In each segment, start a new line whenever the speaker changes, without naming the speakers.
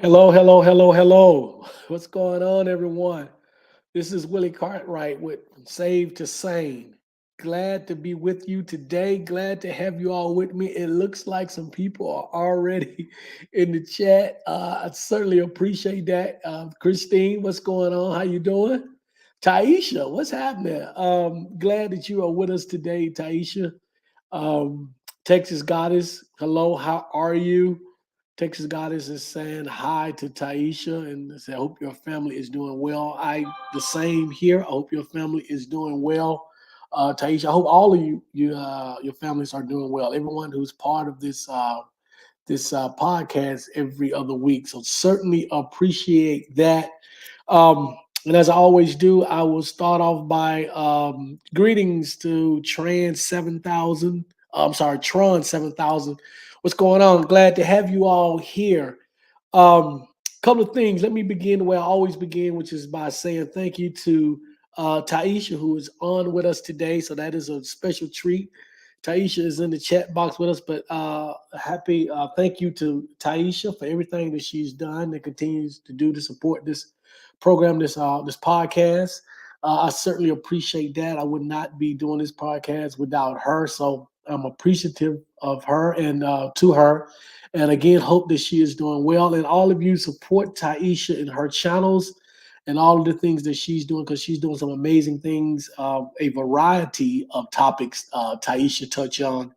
Hello, hello, hello, hello. What's going on, everyone? This is Willie Cartwright with Save to Sane. Glad to be with you today. Glad to have you all with me. It looks like some people are already in the chat. I certainly appreciate that. Christine, what's going on? How you doing? Taisha, what's happening? Glad that you are with us today, Taisha. Um, Texas Goddess, hello, how are you? Texas Goddess is saying hi to Taisha and say, I hope your family is doing well. The same here. I hope your family is doing well. Taisha, I hope all of your families are doing well. Everyone who's part of this podcast every other week. So certainly appreciate that. Um, and as I always do, I will start off by greetings to Tron 7000. What's going on? Glad to have you all here. Couple of things. Let me begin the way I always begin, which is by saying thank you to Taisha, who is on with us today. So that is a special treat. Taisha is in the chat box with us, but thank you to Taisha for everything that she's done and continues to do to support this program, this podcast. I certainly appreciate that. I would not be doing this podcast without her, so I'm appreciative of her and to her. And again, hope that she is doing well. And all of you support Taisha in her channels and all of the things that she's doing because she's doing some amazing things, a variety of topics Taisha touch on.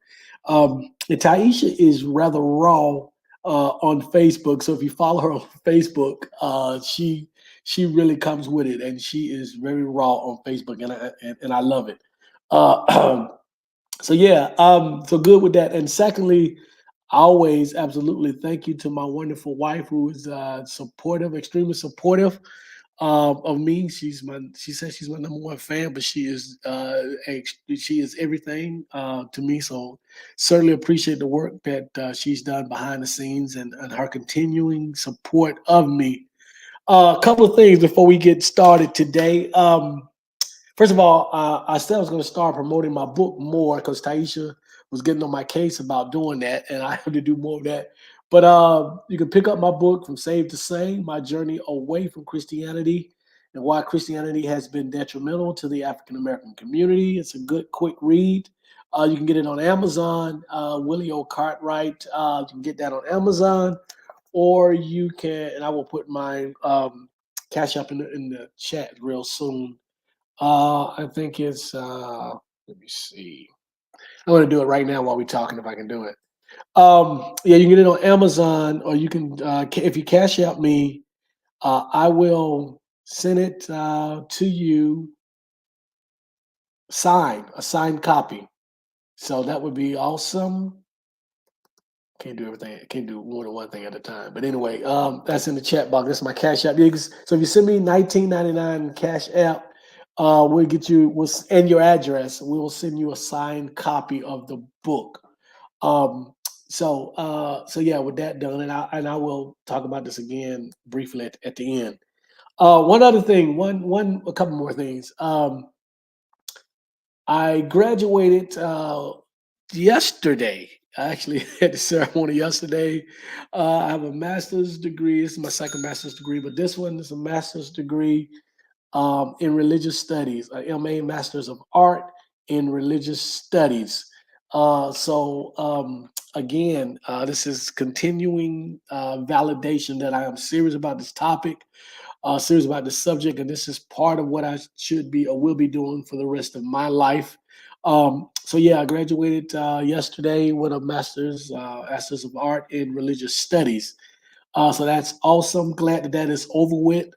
And Taisha is rather raw on Facebook. So if you follow her on Facebook, she really comes with it, and she is very raw on Facebook, and I love it. Uh, so yeah, so good with that. And secondly, always absolutely thank you to my wonderful wife who is supportive, extremely supportive of me. She says she's my number one fan, but she is everything to me. So certainly appreciate the work that she's done behind the scenes and her continuing support of me. A couple of things before we get started today. First of all, I said I was going to start promoting my book more because Taisha was getting on my case about doing that, and I have to do more of that. But you can pick up my book from Save to Sane, My Journey Away from Christianity and Why Christianity Has Been Detrimental to the African American Community. It's a good, quick read. You can get it on Amazon, Willie O. Cartwright. You can get that on Amazon, or you can, and I will put my cash up in the chat real soon. I think it's let me see. I'm gonna do it right now while we're talking if I can do it. Yeah, you can get it on Amazon or you can if you cash out me, I will send it to you a signed copy. So that would be awesome. Can't do everything. Can't do more than one thing at a time. But anyway, that's in the chat box. That's my cash app. So if you send me 19.99 cash app, we'll get you and your address. We will send you a signed copy of the book. Um, so yeah, with that done, and I will talk about this again briefly at the end. One other thing, a couple more things. I graduated yesterday. I actually had the ceremony yesterday. I have a master's degree. This is my second master's degree, but this one is a master's degree in religious studies, a MA Masters of Art in Religious Studies. Again, this is continuing validation that I am serious about this topic, serious about the subject, and this is part of what I should be or will be doing for the rest of my life. So yeah, I graduated yesterday with a master's of art in religious studies. So that's awesome. Glad that is over with.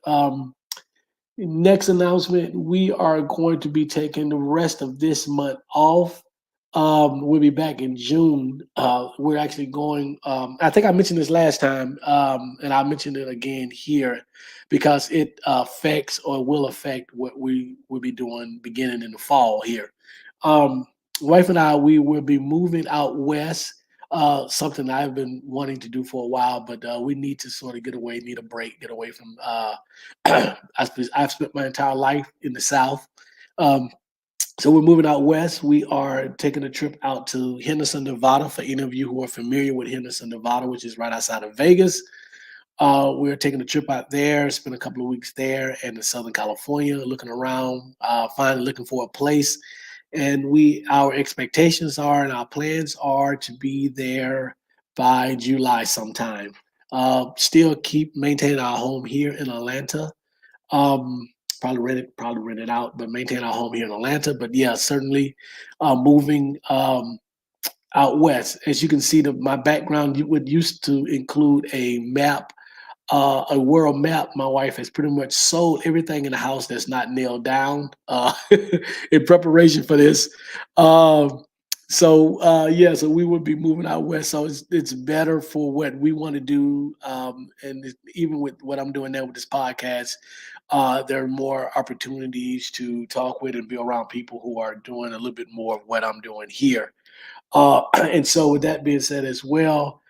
Next announcement: we are going to be taking the rest of this month off. We'll be back in June. We're actually going. I think I mentioned this last time, and I mentioned it again here because it affects or will affect what we will be doing beginning in the fall here. Um, Wife and I, we will be moving out west. Something I've been wanting to do for a while, but we need to sort of get away, need a break, get away from. I've spent my entire life in the South. Um, so we're moving out west. We are taking a trip out to Henderson, Nevada. For any of you who are familiar with Henderson, Nevada, which is right outside of Vegas, We're taking a trip out there, spend a couple of weeks there and in Southern California, looking around, finally looking for a place. And our expectations are and our plans are to be there by July sometime. Still keep maintaining our home here in Atlanta. Um, probably rent it out, but maintain our home here in Atlanta. But yeah, certainly moving out west. As you can see, my background would used to include a world map. My wife has pretty much sold everything in the house that's not nailed down in preparation for this. Um, yeah, so we would be moving out west. So it's better for what we want to do. Even with what I'm doing now with this podcast, there are more opportunities to talk with and be around people who are doing a little bit more of what I'm doing here. And so, with that being said, as well,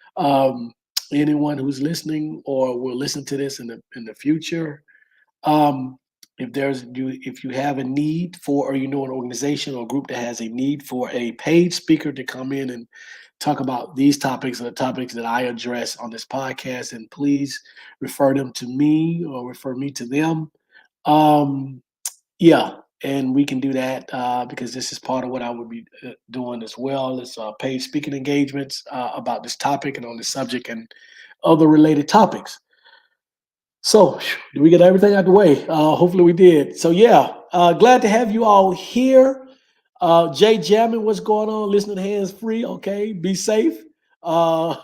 anyone who's listening or will listen to this in the future, um, if you have a need for, or you know, an organization or group that has a need for a paid speaker to come in and talk about these topics or the topics that I address on this podcast, and please refer them to me or refer me to them. Um, yeah, and we can do that because this is part of what I would be doing as well. Is paid speaking engagements about this topic and on this subject and other related topics. So, did we get everything out the way? Hopefully, we did. So, yeah, glad to have you all here. Jay Jamming, what's going on? Listening hands free. Okay, be safe. Uh,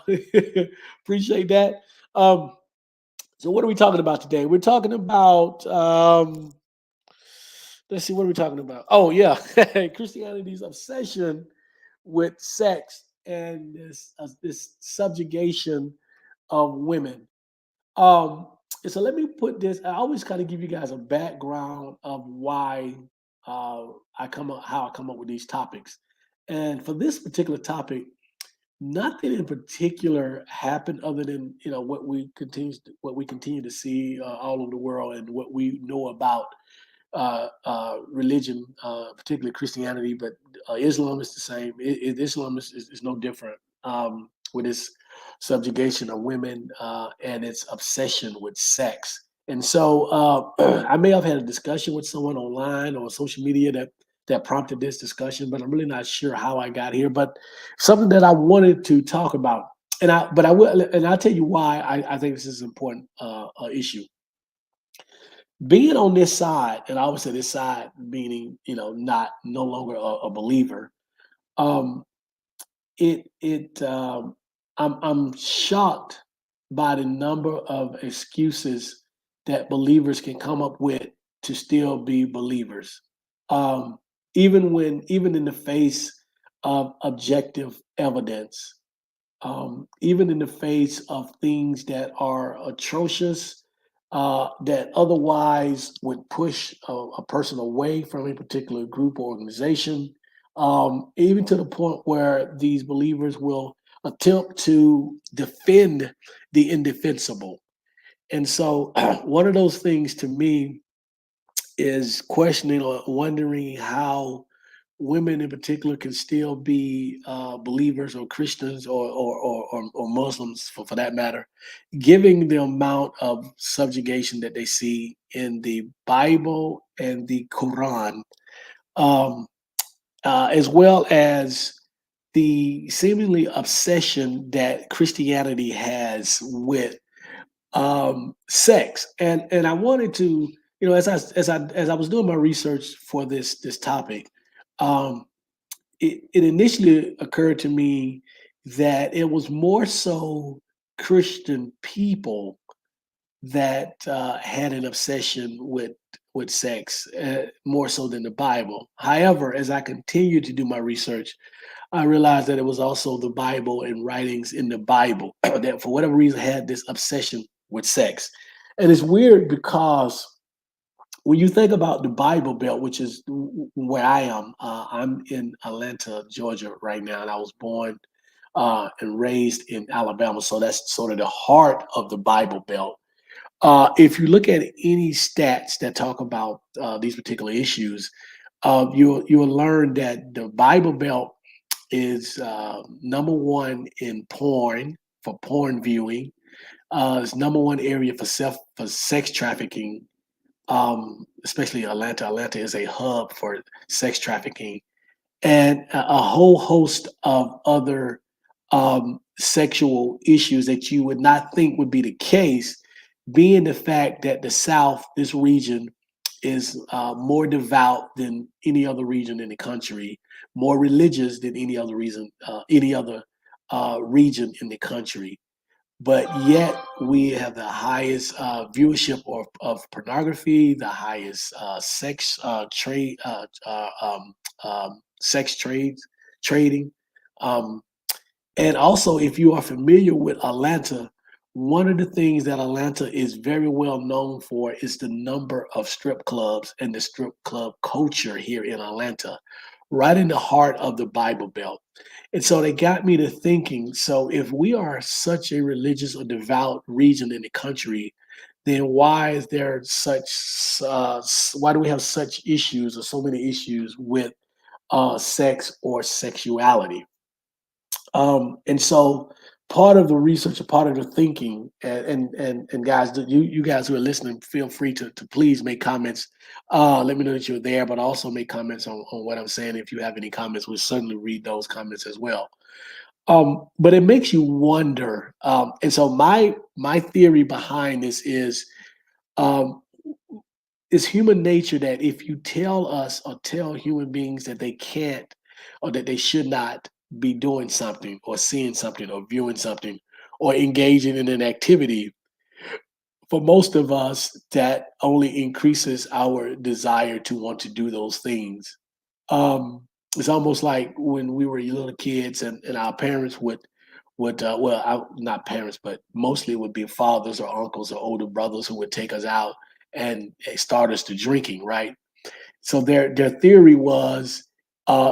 appreciate that. Um, so, what are we talking about today? We're talking about. Let's see, what are we talking about? Oh, yeah, Christianity's obsession with sex and this subjugation of women. Um, so let me put this. I always kind of give you guys a background of why how I come up with these topics. And for this particular topic, nothing in particular happened other than what we continue to see all over the world and what we know about religion, particularly Christianity, but Islam is the same. Islam is no different with its subjugation of women and its obsession with sex. And so I may have had a discussion with someone online or social media that prompted this discussion, but I'm really not sure how I got here. But something that I wanted to talk about, but I will, and I'll tell you why I think this is an important issue. Being on this side, and I would say this side meaning, not no longer a believer. um it I'm shocked by the number of excuses that believers can come up with to still be believers, um even in the face of objective evidence, even in the face of things that are atrocious, that otherwise would push a person away from a particular group or organization, even to the point where these believers will attempt to defend the indefensible. And so, one of those things to me is questioning or wondering how women in particular can still be believers or Christians or Muslims for that matter, giving the amount of subjugation that they see in the Bible and the Quran, um, as well as the seemingly obsession that Christianity has with sex. And I wanted to, as I was doing my research for this topic, um, it initially occurred to me that it was more so Christian people that had an obsession with sex, more so than the Bible. However, as I continued to do my research, I realized that it was also the Bible and writings in the Bible that, for whatever reason, had this obsession with sex. And it's weird because when you think about the Bible Belt, which is where I am, I'm in Atlanta, Georgia right now, and I was born and raised in Alabama. So that's sort of the heart of the Bible Belt. If you look at any stats that talk about these particular issues, you'll learn that the Bible Belt is number one in porn for porn viewing. It's number one area for sex trafficking, especially Atlanta. Atlanta is a hub for sex trafficking and a whole host of other sexual issues that you would not think would be the case, being the fact that the South, this region, is more devout than any other region in the country, more religious than any other region in the country. But yet we have the highest viewership of pornography, the highest sex trades trading. Um, and also, if you are familiar with Atlanta, one of the things that Atlanta is very well known for is the number of strip clubs and the strip club culture here in Atlanta, right in the heart of the Bible Belt. And so they got me to thinking, so if we are such a religious or devout region in the country, then why is there why do we have such issues or so many issues with sex or sexuality? And so part of the research, a part of the thinking, and guys, you guys who are listening, feel free to please make comments. Let me know that you're there, but also make comments on what I'm saying. If you have any comments, we'll certainly read those comments as well. But it makes you wonder. And so my theory behind this um, is human nature that if you tell us or tell human beings that they can't or that they should not be doing something or seeing something or viewing something or engaging in an activity, for most of us, that only increases our desire to want to do those things. It's almost like when we were little kids and our parents not parents, but mostly it would be fathers or uncles or older brothers who would take us out and start us to drinking, right? So their theory was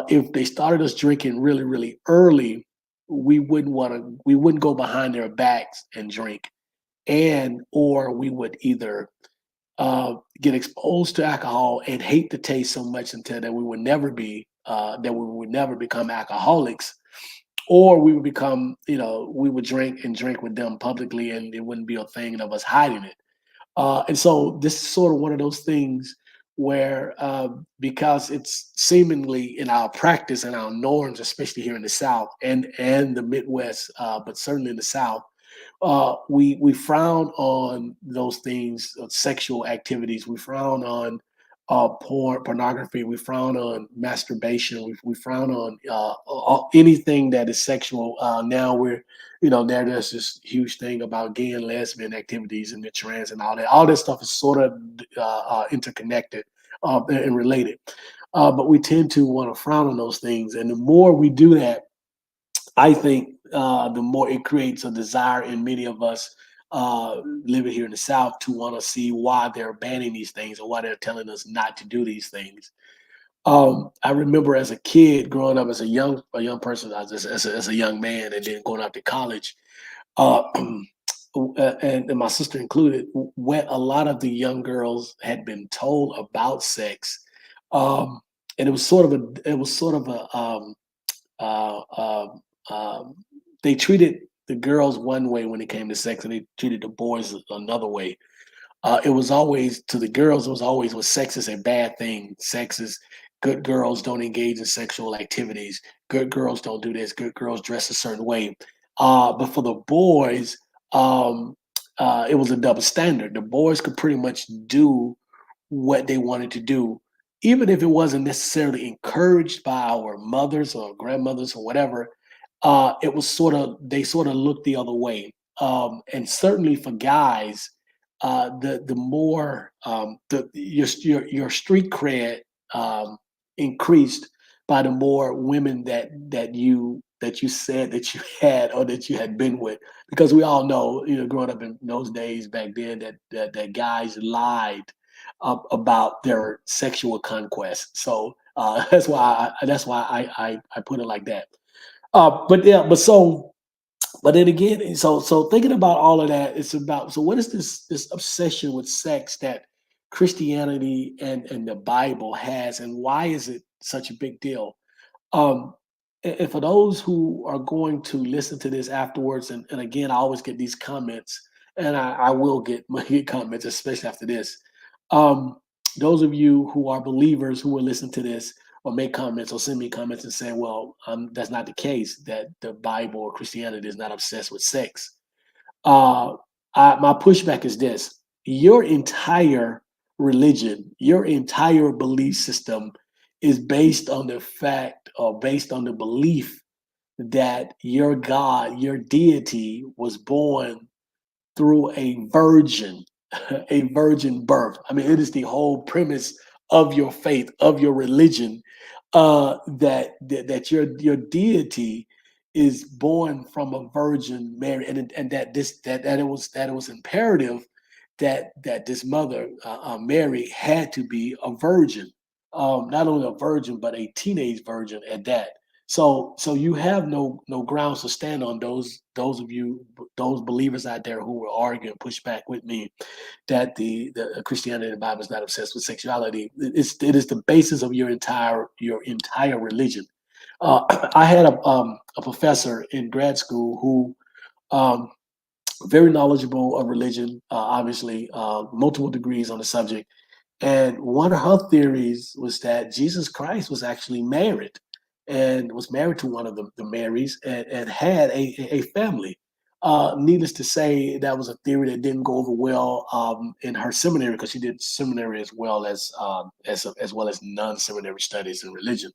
if they started us drinking really really early, we wouldn't go behind their backs and drink, and or we would either get exposed to alcohol and hate the taste so much until that we would never become alcoholics, or we would become, we would drink and drink with them publicly, and it wouldn't be a thing of us hiding it. And so this is sort of one of those things where, because it's seemingly in our practice and our norms, especially here in the South and the Midwest, but certainly in the South, we frown on those things, sexual activities. We frown on pornography. We frown on masturbation. We frown on anything that is sexual. Now there's this huge thing about gay and lesbian activities and the trans and all that. All this stuff is sort of interconnected and related. But we tend to want to frown on those things, and the more we do that, I think the more it creates a desire in many of us living here in the South to want to see why they're banning these things or why they're telling us not to do these things. I remember as a kid growing up as a young person, as a young man, and then going out to college, uh, and my sister included, where a lot of the young girls had been told about sex, um, and it was sort of a uh, um, um, they treated the girls one way when it came to sex, and they treated the boys another way. It was always to the girls. It was always, well, sex is a bad thing. Sex is good. Girls don't engage in sexual activities. Good girls don't do this. Good girls dress a certain way. But for the boys, um, it was a double standard. The boys could pretty much do what they wanted to do, even if it wasn't necessarily encouraged by our mothers or grandmothers or whatever. It was they sort of looked the other way. And certainly for guys, the more your street cred um, increased by the more women that you said that you had or that you had been with, because we all know, growing up in those days back then, that guys lied about their sexual conquest. So that's why I put it like that. But yeah, but then again, so thinking about all of that, it's about, so what is this obsession with sex that Christianity and the Bible has, and why is it such a big deal? Um, And for those who are going to listen to this afterwards, and again, I always get these comments, and I will get get comments, especially after this. Um, those of you who are believers who will listen to this or make comments or send me comments and say, well, that's not the case, that the Bible or Christianity is not obsessed with sex. Uh, my pushback is this: your entire religion, your entire belief system is based on the fact or based on the belief that your God, your deity, was born through a virgin, a virgin birth. I mean, it is the whole premise of your faith, of your religion, that your deity is born from a virgin Mary, and that this that it was imperative that this mother Mary had to be a virgin, not only a virgin but a teenage virgin at that. So you have no grounds to stand on, those of you, those believers out there who will argue and push back with me that the Christianity and the Bible is not obsessed with sexuality. It is the basis of your entire religion. I had a professor in grad school who um, very knowledgeable of religion, obviously multiple degrees on the subject, and one of her theories was that Jesus Christ was actually married and was married to one of the Marys, and had a family. Needless to say, that was a theory that didn't go over well in her seminary, because she did seminary as well as non-seminary studies in religion.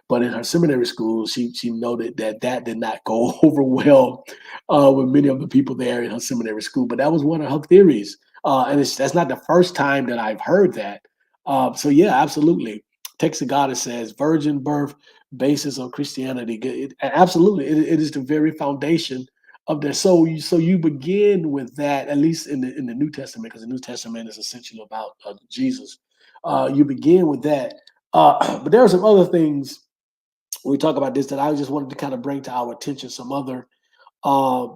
But in her seminary school, she noted that that did not go over well with many of the people there in her seminary school. But that was one of her theories, and that's not the first time that I've heard that. So yeah, absolutely. Text of God says virgin birth, basis of Christianity. Absolutely, it is the very foundation of that. So you begin with that, at least in the New Testament, because the New Testament is essentially about Jesus. You begin with that, but there are some other things when we talk about this that I just wanted to kind of bring to our attention. Some other uh,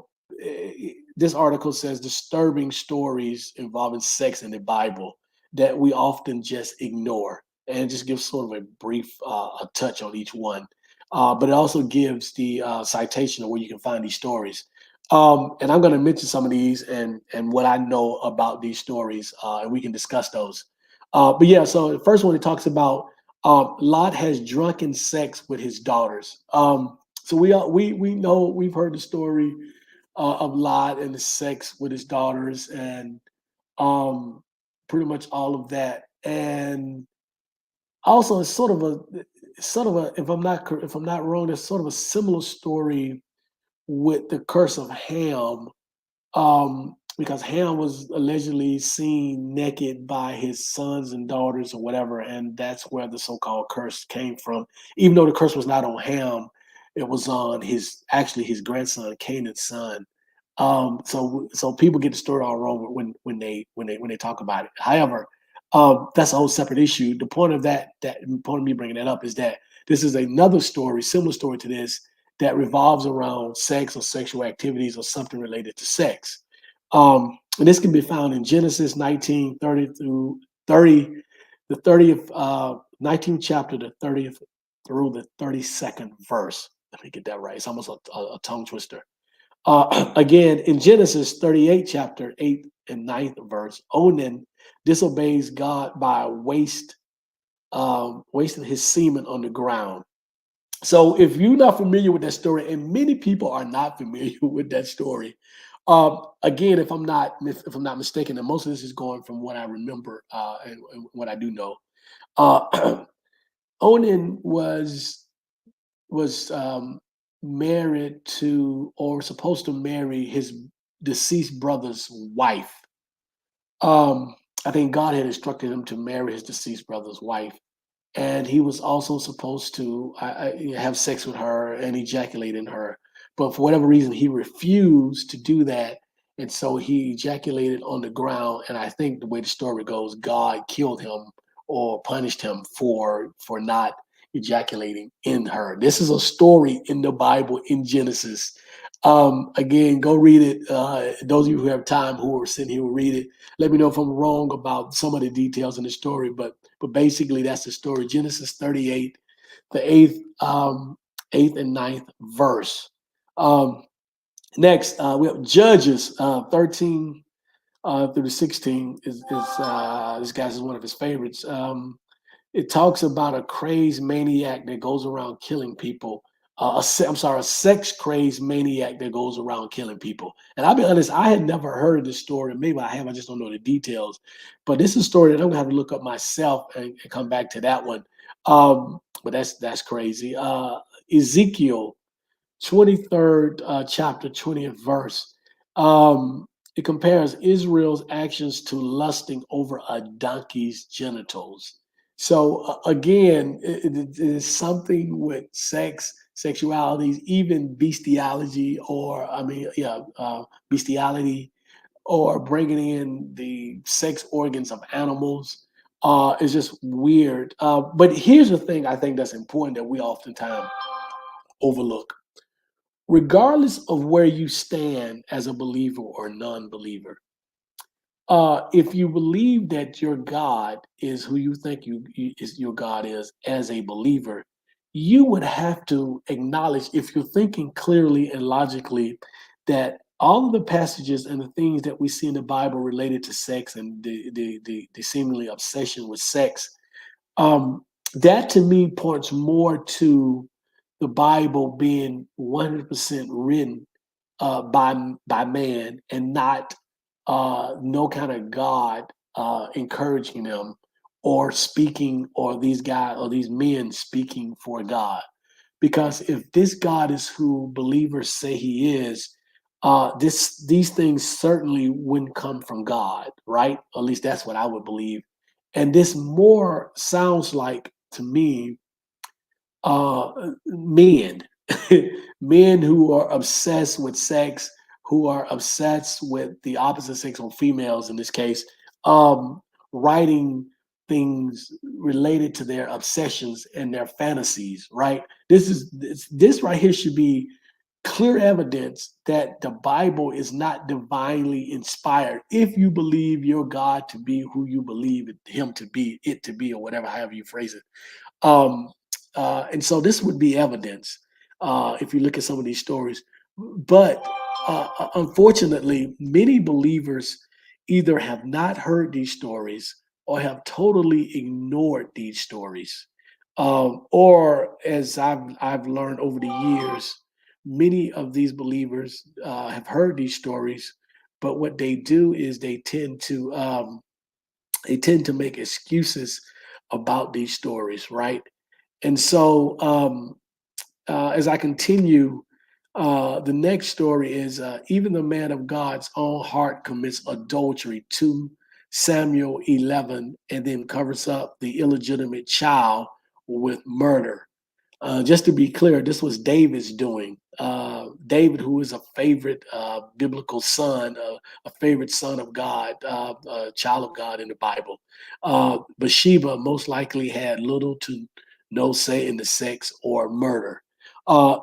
this article says disturbing stories involving sex in the Bible that we often just ignore, and it just gives sort of a brief a touch on each one. But it also gives the citation of where you can find these stories. And I'm going to mention some of these and what I know about these stories, and we can discuss those. But yeah, so the first one, it talks about Lot has drunken sex with his daughters. So we know, we've heard the story of Lot and the sex with his daughters, and um, pretty much all of that. And also, it's sort of a if I'm not wrong, there's sort of a similar story with the curse of Ham, because Ham was allegedly seen naked by his sons and daughters or whatever, and that's where the so-called curse came from. Even though the curse was not on Ham, it was on his grandson, Canaan's son. So people get the story all wrong when they talk about it. However, that's a whole separate issue. The point of the point of me bringing that up is that this is another story, similar story to this, that revolves around sex or sexual activities or something related to sex. And this can be found in Genesis 19:30 through 30, the 30th, 19th chapter, the 30th through the 32nd verse. Let me get that right. It's almost a tongue twister. Again, in Genesis 38, chapter 8 and 9th verse, Onan disobeys God by wasting his semen on the ground. So if you're not familiar with that story, and many people are not familiar with that story, again, if I'm not mistaken, and most of this is going from what I remember and what I do know, uh, Onan was married to, or supposed to marry, his deceased brother's wife. I think God had instructed him to marry his deceased brother's wife, and he was also supposed to have sex with her and ejaculate in her. But for whatever reason, he refused to do that, and so he ejaculated on the ground. And I think the way the story goes, God killed him or punished him for not ejaculating in her. This is a story in the Bible in Genesis. Again, go read it. Those of you who have time, who are sitting here, will read it. Let me know if I'm wrong about some of the details in the story, but basically that's the story. Genesis 38, the eighth 8th and ninth verse. Um, Next, we have Judges 13 through the 16 is this guy's is one of his favorites. It talks about a crazed maniac that goes around killing people. I'm sorry, a sex crazed maniac that goes around killing people. And I'll be honest, I had never heard of this story. Maybe I have, I just don't know the details. But this is a story that I'm gonna have to look up myself and come back to that one. But that's crazy. Ezekiel 23rd chapter, 20th verse. Um, it compares Israel's actions to lusting over a donkey's genitals. So again, it is something with sex, sexualities, even bestiality, or bestiality, or bringing in the sex organs of animals. Is just weird. But here's the thing I think that's important that we oftentimes overlook, regardless of where you stand as a believer or non-believer. If you believe that your God is who you think is your God is as a believer, you would have to acknowledge, if you're thinking clearly and logically, that all of the passages and the things that we see in the Bible related to sex and the seemingly obsession with sex, um, that to me points more to the Bible being 100% written by man, and not no kind of God encouraging them or speaking, or these guys or these men speaking for God. Because if this God is who believers say he is, these things certainly wouldn't come from God, right? At least that's what I would believe. And this more sounds like to me men, men who are obsessed with sex, who are obsessed with the opposite sex, or females in this case, um, writing things related to their obsessions and their fantasies. Right? This right here should be clear evidence that the Bible is not divinely inspired. If you believe your God to be who you believe him to be, it to be, or whatever, however you phrase it. Um, and so this would be evidence if you look at some of these stories. But unfortunately, many believers either have not heard these stories or have totally ignored these stories. Or, as I've learned over the years, many of these believers have heard these stories, but what they do is they tend to make excuses about these stories, right? And so, as I continue, the next story is even the man of God's own heart commits adultery, 2 Samuel 11, and then covers up the illegitimate child with murder. Just to be clear, this was David's doing. David, who is a favorite biblical son, a favorite son of God, a child of God in the Bible. Bathsheba most likely had little to no say in the sex or murder.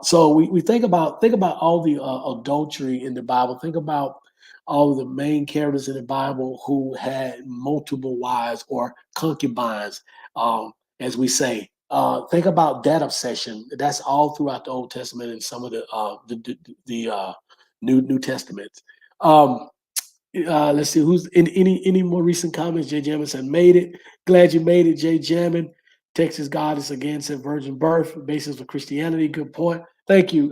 So we think about all the adultery in the Bible. Think about all of the main characters in the Bible who had multiple wives or concubines, as we say. Think about that obsession. That's all throughout the Old Testament and some of the New Testament. Um, let's see who's in any more recent comments. Jay Jamming said, "Made it. Glad you made it, Jay Jamming. Texas goddess again said virgin birth, basis for Christianity. Good point. Thank you.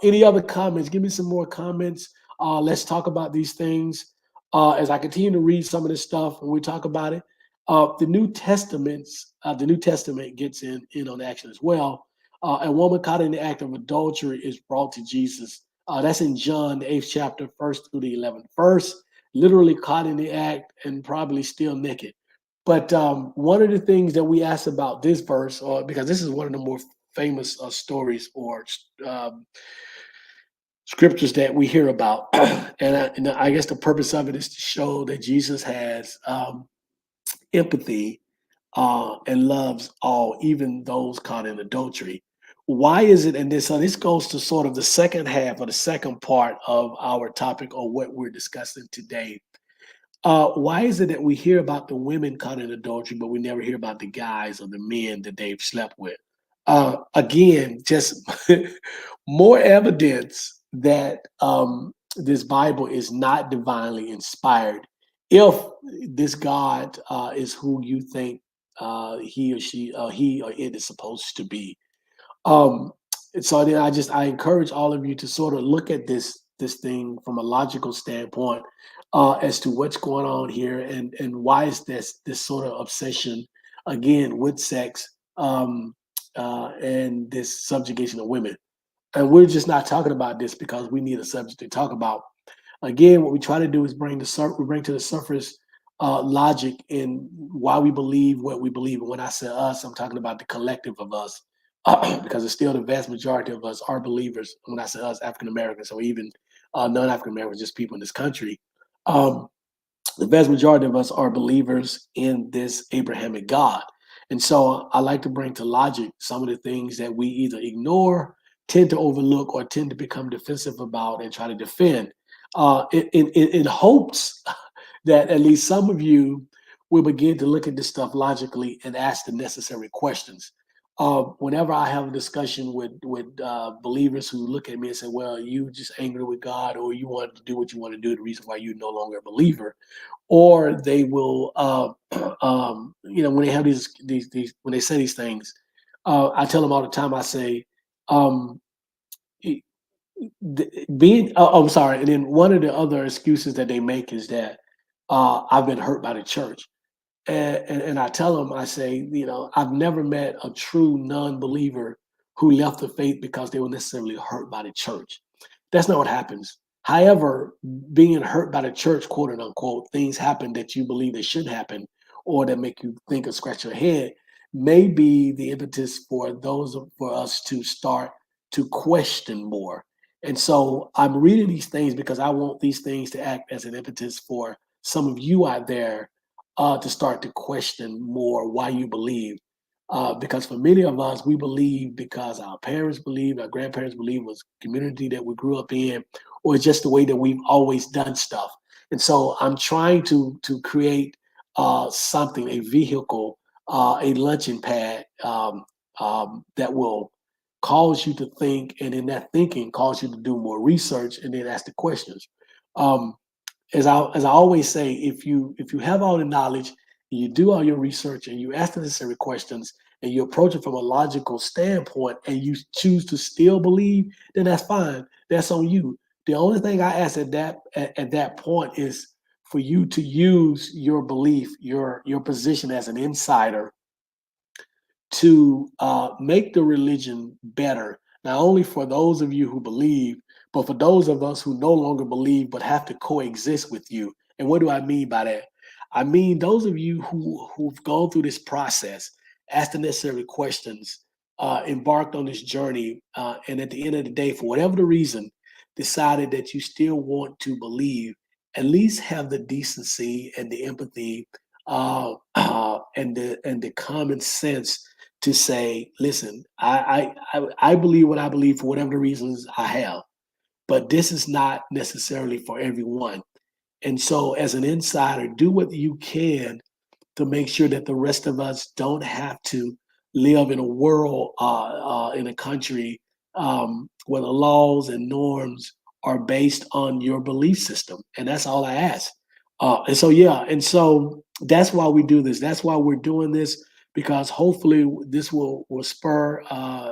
Any other comments? Give me some more comments. Let's talk about these things as I continue to read some of this stuff and we talk about it. The New Testament gets in on action as well. A woman caught in the act of adultery is brought to Jesus. That's in John, the 8th chapter, first through the 11th verse. Literally caught in the act and probably still naked. But one of the things that we asked about this verse, or because this is one of the more famous stories or um, scriptures that we hear about, and I guess the purpose of it is to show that Jesus has empathy and loves all, even those caught in adultery. Why is it? And this goes to sort of the second half or the second part of our topic or what we're discussing today. Why is it that we hear about the women caught in adultery, but we never hear about the guys or the men that they've slept with? Again, just more evidence that this Bible is not divinely inspired. If this God is who you think he or she, he or it is supposed to be, um, and so then I encourage all of you to sort of look at this thing from a logical standpoint as to what's going on here and why is this sort of obsession again with sex and this subjugation of women. And we're just not talking about this because we need a subject to talk about. Again, what we try to do is we bring to the surface logic in why we believe what we believe. And when I say us, I'm talking about the collective of us, because it's still the vast majority of us are believers. When I say us, African Americans, or even non-African Americans, just people in this country. Um, the vast majority of us are believers in this Abrahamic God. And so I like to bring to logic some of the things that we either ignore, tend to overlook, or tend to become defensive about and try to defend in hopes that at least some of you will begin to look at this stuff logically and ask the necessary questions. Whenever I have a discussion with believers who look at me and say, "Well, you just angry with God, or you want to do what you want to do," the reason why you're no longer a believer, or they will, when they have these when they say these things, I tell them all the time. I say, um, being I'm sorry, and then one of the other excuses that they make is that I've been hurt by the church, and I tell them, I say, I've never met a true non-believer who left the faith because they were necessarily hurt by the church. That's not what happens. However, being hurt by the church, quote and unquote, things happen that you believe they should happen or that make you think or scratch your head, may be the impetus for for us to start to question more. And so I'm reading these things because I want these things to act as an impetus for some of you out there to start to question more why you believe. Because for many of us, we believe because our parents believe, our grandparents believe, was community that we grew up in, or just the way that we've always done stuff. And so I'm trying to create something, a vehicle, a luncheon pad that will cause you to think, and in that thinking, cause you to do more research and then ask the questions. Um, as I always say, if you have all the knowledge, you do all your research, and you ask the necessary questions, and you approach it from a logical standpoint, and you choose to still believe, then that's fine. That's on you. The only thing I ask at that point is for you to use your belief, your position as an insider, to make the religion better, not only for those of you who believe, but for those of us who no longer believe but have to coexist with you. And what do I mean by that? I mean those of you who've gone through this process, asked the necessary questions, embarked on this journey, and at the end of the day, for whatever the reason, decided that you still want to believe, at least have the decency and the empathy and the common sense to say, listen, I believe what I believe for whatever the reasons I have, but this is not necessarily for everyone. And so, as an insider, do what you can to make sure that the rest of us don't have to live in a world, in a country where the laws and norms are based on your belief system. And that's all I ask. And so that's why we do this. That's why we're doing this, because hopefully this will spur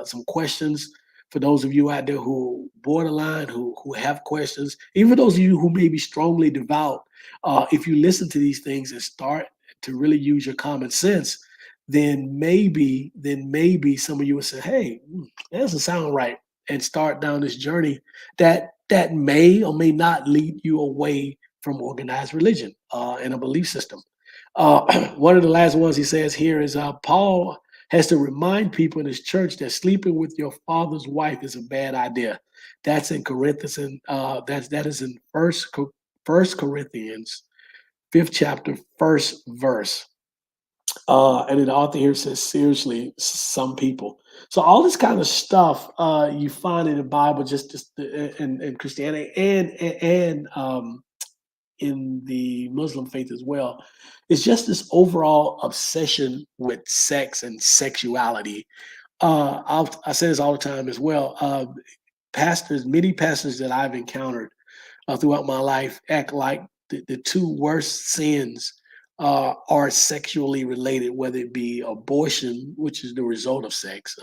some questions for those of you out there who borderline, who have questions, even for those of you who may be strongly devout. If you listen to these things and start to really use your common sense, then maybe some of you will say, "Hey, that doesn't sound right," and start down this journey that may or may not lead you away from organized religion and a belief system. One of the last ones he says here is Paul has to remind people in his church that sleeping with your father's wife is a bad idea. That's in Corinthians, and that is in First Corinthians, fifth chapter, first verse. And then the author here says, seriously, some people. So all this kind of stuff you find in the Bible, just in Christianity and in the Muslim faith as well. It's just this overall obsession with sex and sexuality. I say this all the time as well. Many pastors that I've encountered throughout my life act like the two worst sins are sexually related, whether it be abortion, which is the result of sex,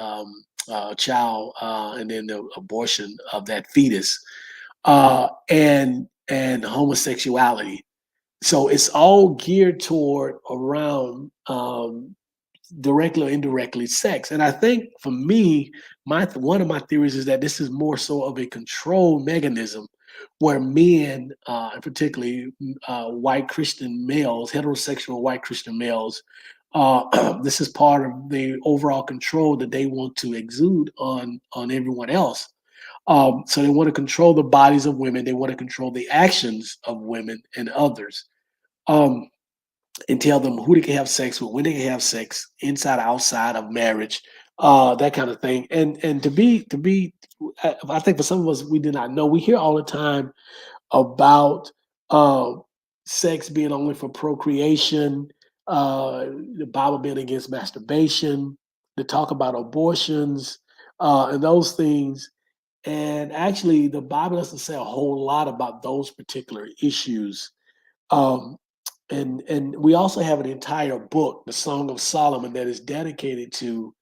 child, and then the abortion of that fetus, and homosexuality. So it's all geared toward around directly or indirectly sex. And I think for me, my one of my theories is that this is more so of a control mechanism where men, and particularly white Christian males, heterosexual white Christian males, this is part of the overall control that they want to exude on everyone else. So they want to control the bodies of women. They want to control the actions of women and others. Um, and tell them who they can have sex with, when they can have sex, inside, outside of marriage, that kind of thing. And I think for some of us, we did not know. We hear all the time about uh, sex being only for procreation, the Bible being against masturbation, to talk about abortions, and those things. And actually, the Bible doesn't say a whole lot about those particular issues. Um, and we also have an entire book, the Song of Solomon, that is dedicated to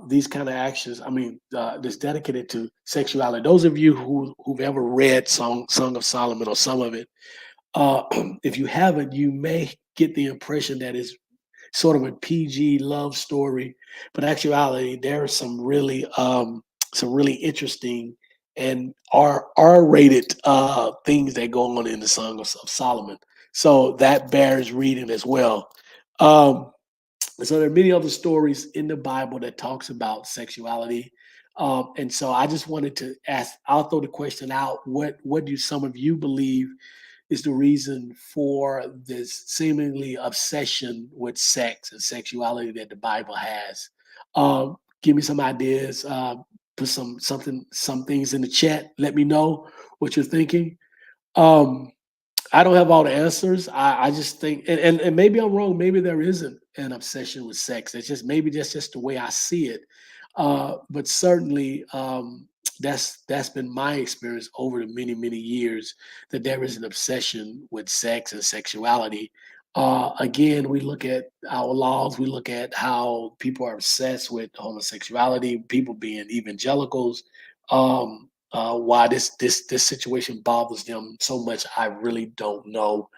these kind of actions. I mean, that's dedicated to sexuality. Those of you who've ever read Song of Solomon or some of it, uh, if you haven't, you may get the impression that it's sort of a PG love story, but actuality, there are some really interesting and R rated things that go on in the Song of Solomon. So that bears reading as well. Um, so there are many other stories in the Bible that talks about sexuality. And so I just wanted to ask, I'll throw the question out. What do some of you believe is the reason for this seemingly obsession with sex and sexuality that the Bible has? Give me some ideas. Put some things in the chat. Let me know what you're thinking. Um, I don't have all the answers. I just think, and maybe I'm wrong. Maybe there isn't an obsession with sex. It's just maybe that's just the way I see it. But certainly, that's been my experience over the many years that there is an obsession with sex and sexuality. Again, we look at our laws. We look at how people are obsessed with homosexuality. People being evangelicals. Why this situation bothers them so much, I really don't know.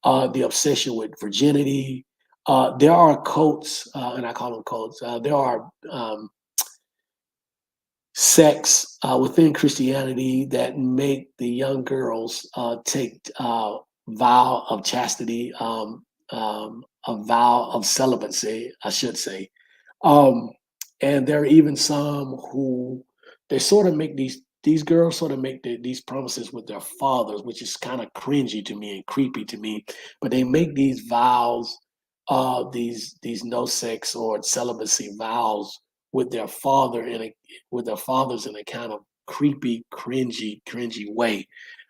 The obsession with virginity. There are cults, and I call them cults. There are sects within Christianity that make the young girls take vow of chastity, a vow of celibacy, I should say. Um, and there are even some who they sort of make these girls sort of make these promises with their fathers, which is kind of cringy to me and creepy to me. But they make these vows, these no sex or celibacy vows with their father with their fathers in a kind of creepy, cringy way.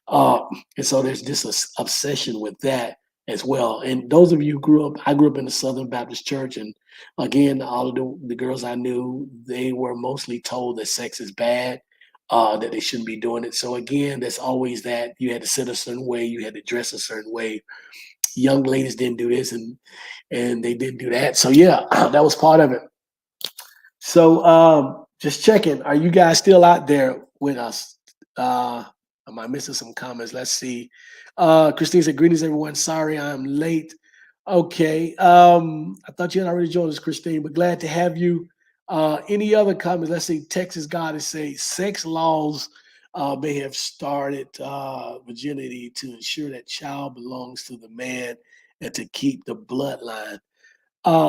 Uh, and so there's this obsession with that as well. And those of you who I grew up in the Southern Baptist Church, and again, all of the girls I knew, they were mostly told that sex is bad, that they shouldn't be doing it. So again, there's always that you had to sit a certain way, you had to dress a certain way. Young ladies didn't do this, and they didn't do that. So yeah, that was part of it. So just checking, are you guys still out there with us? Am I missing some comments? Let's see. Christine said, greetings, everyone. Sorry I'm late. Okay. I thought you had already joined us, Christine, but glad to have you. Any other comments? Let's see. Texas God is saying sex laws may have started virginity to ensure that child belongs to the man and to keep the bloodline.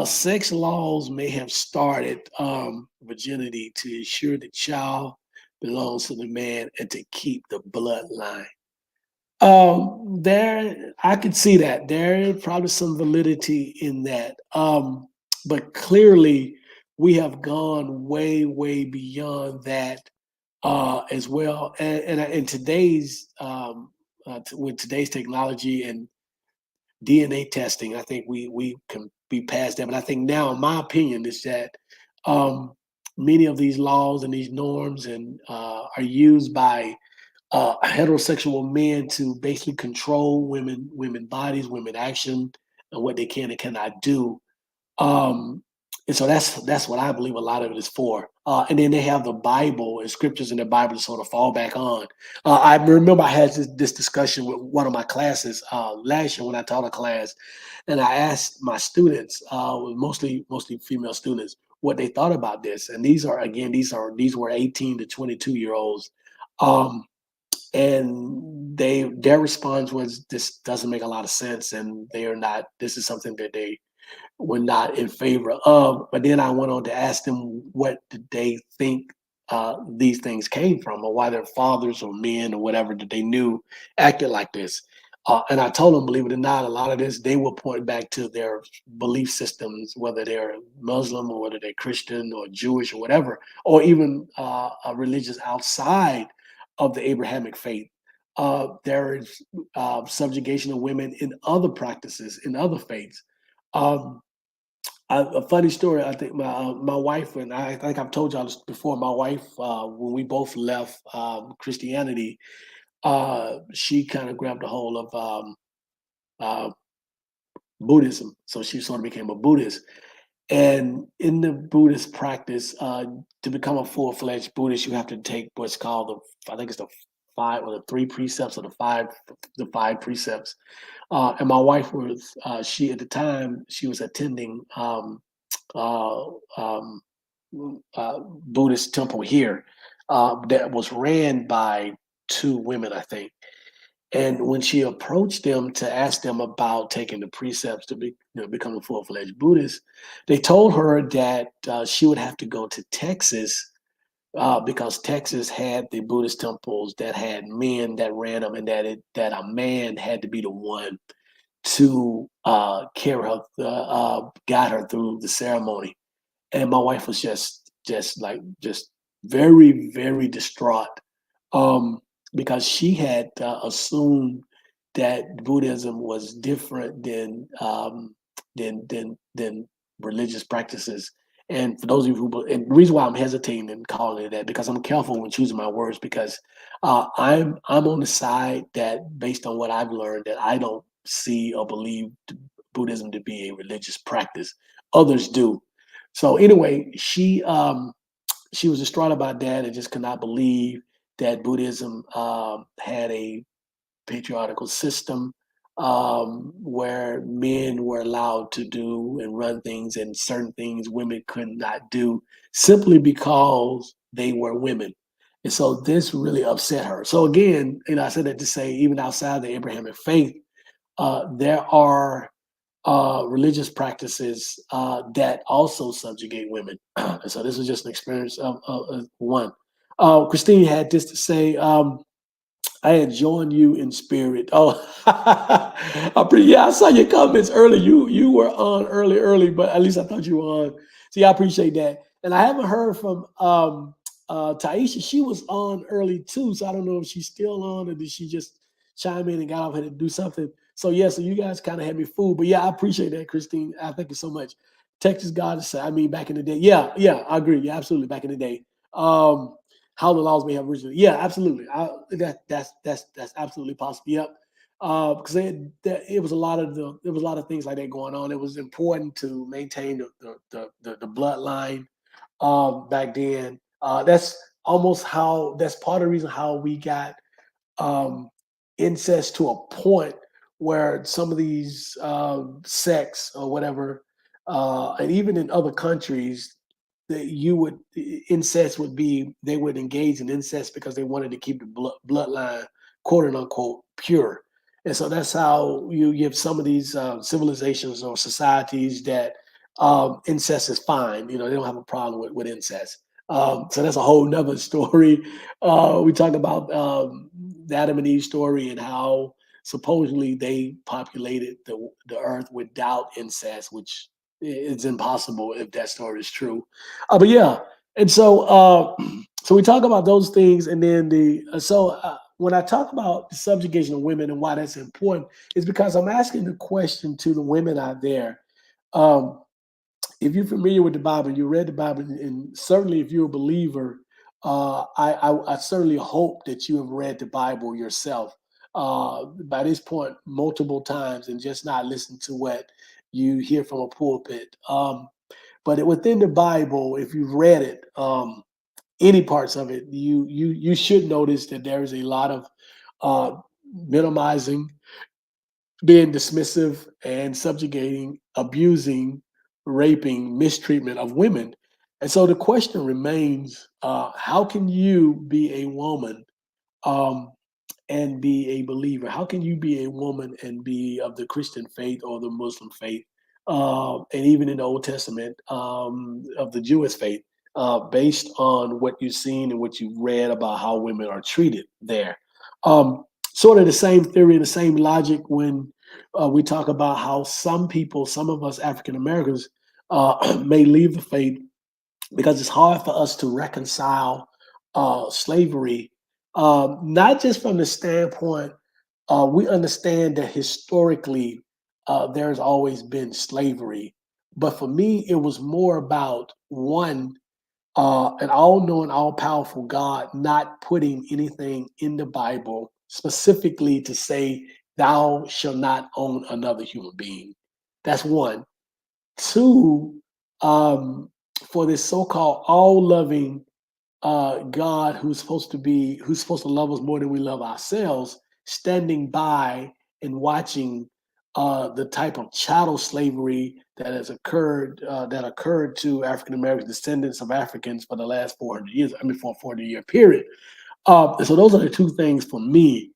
Sex laws may have started virginity to ensure the child belongs to the man and to keep the bloodline. There, I could see that. There is probably some validity in that. But clearly, we have gone way beyond that as well. And in today's with today's technology and DNA testing, I think we can be past that. But I think now, in my opinion, is that um, many of these laws and these norms and are used by heterosexual men to basically control women bodies, women action, and what they can and cannot do. Um, and so that's what I believe a lot of it is for. And then they have the Bible and scriptures in the Bible to sort of fall back on. I remember I had this discussion with one of my classes last year when I taught a class, and I asked my students, mostly female students, what they thought about this. And these are again these were 18 to 22-year olds. Um, and their response was, this doesn't make a lot of sense, and they are not, this is something that they were not in favor of. But then I went on to ask them, what did they think these things came from, or why their fathers or men or whatever that they knew acted like this. And I told them, believe it or not, a lot of this they will point back to their belief systems, whether they're Muslim or whether they're Christian or Jewish or whatever, or even religious outside of the Abrahamic faith. There is subjugation of women in other practices, in other faiths. Um, a funny story. I think my wife, and I think I've told y'all this before. My wife, when we both left Christianity, she kind of grabbed a hold of uh, Buddhism. So she sort of became a Buddhist. And in the Buddhist practice, to become a full-fledged Buddhist, you have to take what's called I think it's the five or the three precepts, or the five precepts. And my wife was, she at the time, she was attending uh, um, Buddhist temple here that was ran by two women, I think. And when she approached them to ask them about taking the precepts to become a full-fledged Buddhist, they told her that she would have to go to Texas because Texas had the Buddhist temples that had men that ran them, and that a man had to be the one to carry her, guide her through the ceremony. And my wife was just very, very distraught, um, because she had assumed that Buddhism was different than religious practices. And for those of you and the reason why I'm hesitating and calling it that, because I'm careful when choosing my words, because I'm on the side that, based on what I've learned, that I don't see or believe Buddhism to be a religious practice. Others do. So anyway, she was distraught about that and just could not believe that Buddhism had a patriarchal system where men were allowed to do and run things, and certain things women could not do, simply because they were women. And so this really upset her. So again, I said that to say, even outside the Abrahamic faith, there are religious practices that also subjugate women. And so this was just an experience of one. Christine had this to say. I had joined you in spirit. Oh, yeah, I saw your comments early. You were on early, but at least I thought you were on. So yeah, I appreciate that. And I haven't heard from Taisha. She was on early too, so I don't know if she's still on, or did she just chime in and got off here to do something. So yeah, so you guys kind of had me fooled. But yeah, I appreciate that, Christine. I thank you so much. Texas God, I mean, back in the day. Yeah, I agree. Yeah, absolutely, back in the day. How the laws may have originally. Yeah, absolutely. That's absolutely possible. Yep. Because it was a lot of there was a lot of things like that going on. It was important to maintain the bloodline back then. That's part of the reason how we got um, incest to a point where some of these sects or whatever, and even in other countries, that you would incest would be they would engage in incest because they wanted to keep the bloodline quote unquote pure. And so that's how you have some of these civilizations or societies that incest is fine. They don't have a problem with incest. So that's a whole nother story. We talk about the Adam and Eve story and how supposedly they populated the earth without incest, which is impossible if that story is true. But yeah, and so we talk about those things, and then when I talk about the subjugation of women and why that's important, is because I'm asking the question to the women out there: um, if you're familiar with the Bible, you read the Bible, and certainly if you're a believer, I certainly hope that you have read the Bible yourself by this point multiple times and just not listen to what you hear from a pulpit. But within the Bible, if you've read it, any parts of it, you should notice that there is a lot of minimizing, being dismissive and subjugating, abusing, raping, mistreatment of women. And so the question remains, how can you be a woman um, and be a believer? How can you be a woman and be of the Christian faith or the Muslim faith, and even in the Old Testament of the Jewish faith, based on what you've seen and what you've read about how women are treated there? Sort of the same theory and the same logic when we talk about how some people, some of us African Americans, may leave the faith because it's hard for us to reconcile slavery, not just from the standpoint we understand that historically there's always been slavery, but for me it was more about one, an all-knowing, all-powerful God not putting anything in the Bible specifically to say thou shall not own another human being. That's one. Two, um, for this so-called all-loving God who's supposed to love us more than we love ourselves, standing by and watching the type of chattel slavery that has occurred to African American descendants of Africans for the last 400 years. I mean, for a 40-year period. So those are the two things for me.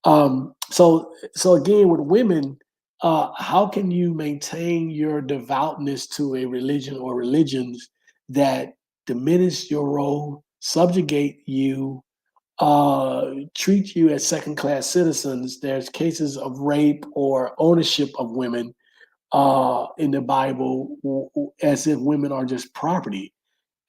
So again, with women, how can you maintain your devoutness to a religion or religions that diminish your role, subjugate you, treat you as second class citizens? There's cases of rape or ownership of women in the Bible as if women are just property.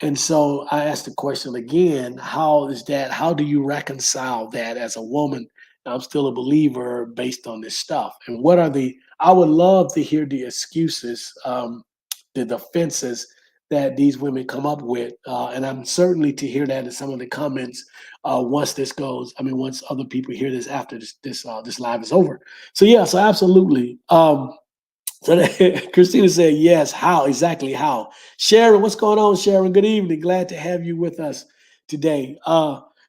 And so I asked the question again, how is that? How do you reconcile that as a woman? I'm still a believer based on this stuff. And what are I would love to hear the excuses, the defenses that these women come up with. And I'm certainly to hear that in some of the comments once other people hear this after this live is over. So yeah, so absolutely. So Christina said, yes, how? Exactly how. Sharon, what's going on, Sharon? Good evening. Glad to have you with us today.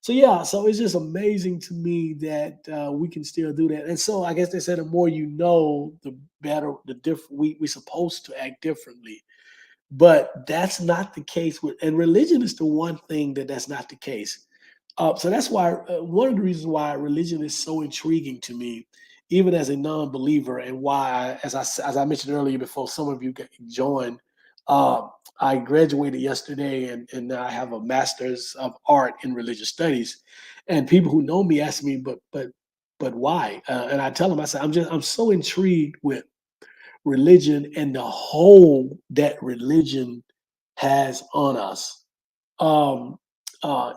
So yeah, so it's just amazing to me that we can still do that. And so I guess they said the more you know, the better, the different we're supposed to act differently. But that's not the case with, and religion is the one thing that's not the case. So that's why one of the reasons why religion is so intriguing to me, even as a non-believer, and why, as I mentioned earlier, before some of you joined, uh, I graduated yesterday, and now I have a master's of art in religious studies. And people who know me ask me, but why? And I tell them, I say, I'm so intrigued with religion and the hold that religion has on us. um,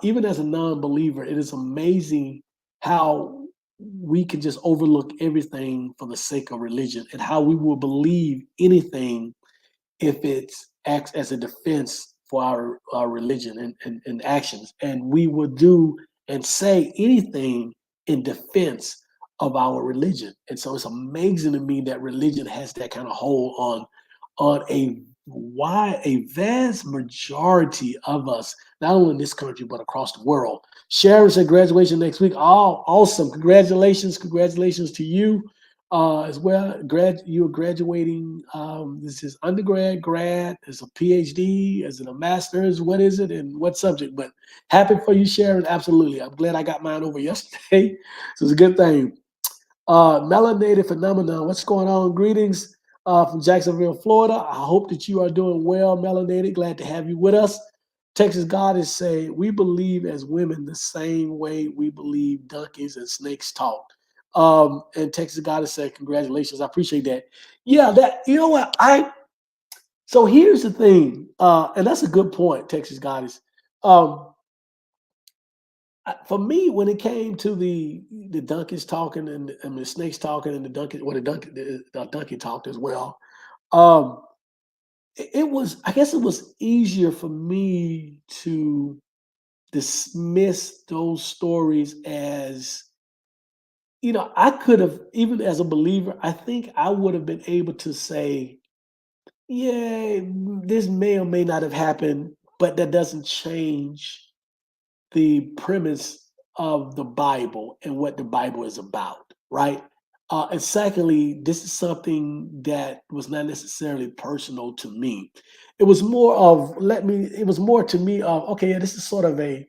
Even as a non-believer, it is amazing how we can just overlook everything for the sake of religion and how we will believe anything if it acts as a defense for our religion and actions. And we will do and say anything in defense of our religion. And so it's amazing to me that religion has that kind of hold on a vast majority of us, not only in this country but across the world. Sharon said graduation next week. Oh, awesome! Congratulations to you as well. You're graduating. This is undergrad, grad, is a PhD, is it a master's? What is it, and what subject? But happy for you, Sharon. Absolutely. I'm glad I got mine over yesterday, so it's a good thing. Melanated phenomenon. What's going on? Greetings from Jacksonville, Florida. I hope that you are doing well, Melanated. Glad to have you with us. Texas God is saying we believe as women the same way we believe donkeys and snakes talk. And Texas God is saying, congratulations. I appreciate that. Yeah, that you know what so here's the thing, and that's a good point, Texas God is. Um, for me, when it came to the donkeys talking and the snakes talking and the donkey, well, the donkey talked as well. Um, it was, I guess it was easier for me to dismiss those stories as, I could have, even as a believer, I think I would have been able to say, yeah, this may or may not have happened, but that doesn't change the premise of the Bible and what the Bible is about, right? And secondly, this is something that was not necessarily personal to me. It was more of, it was more to me of, okay, yeah, this is sort of an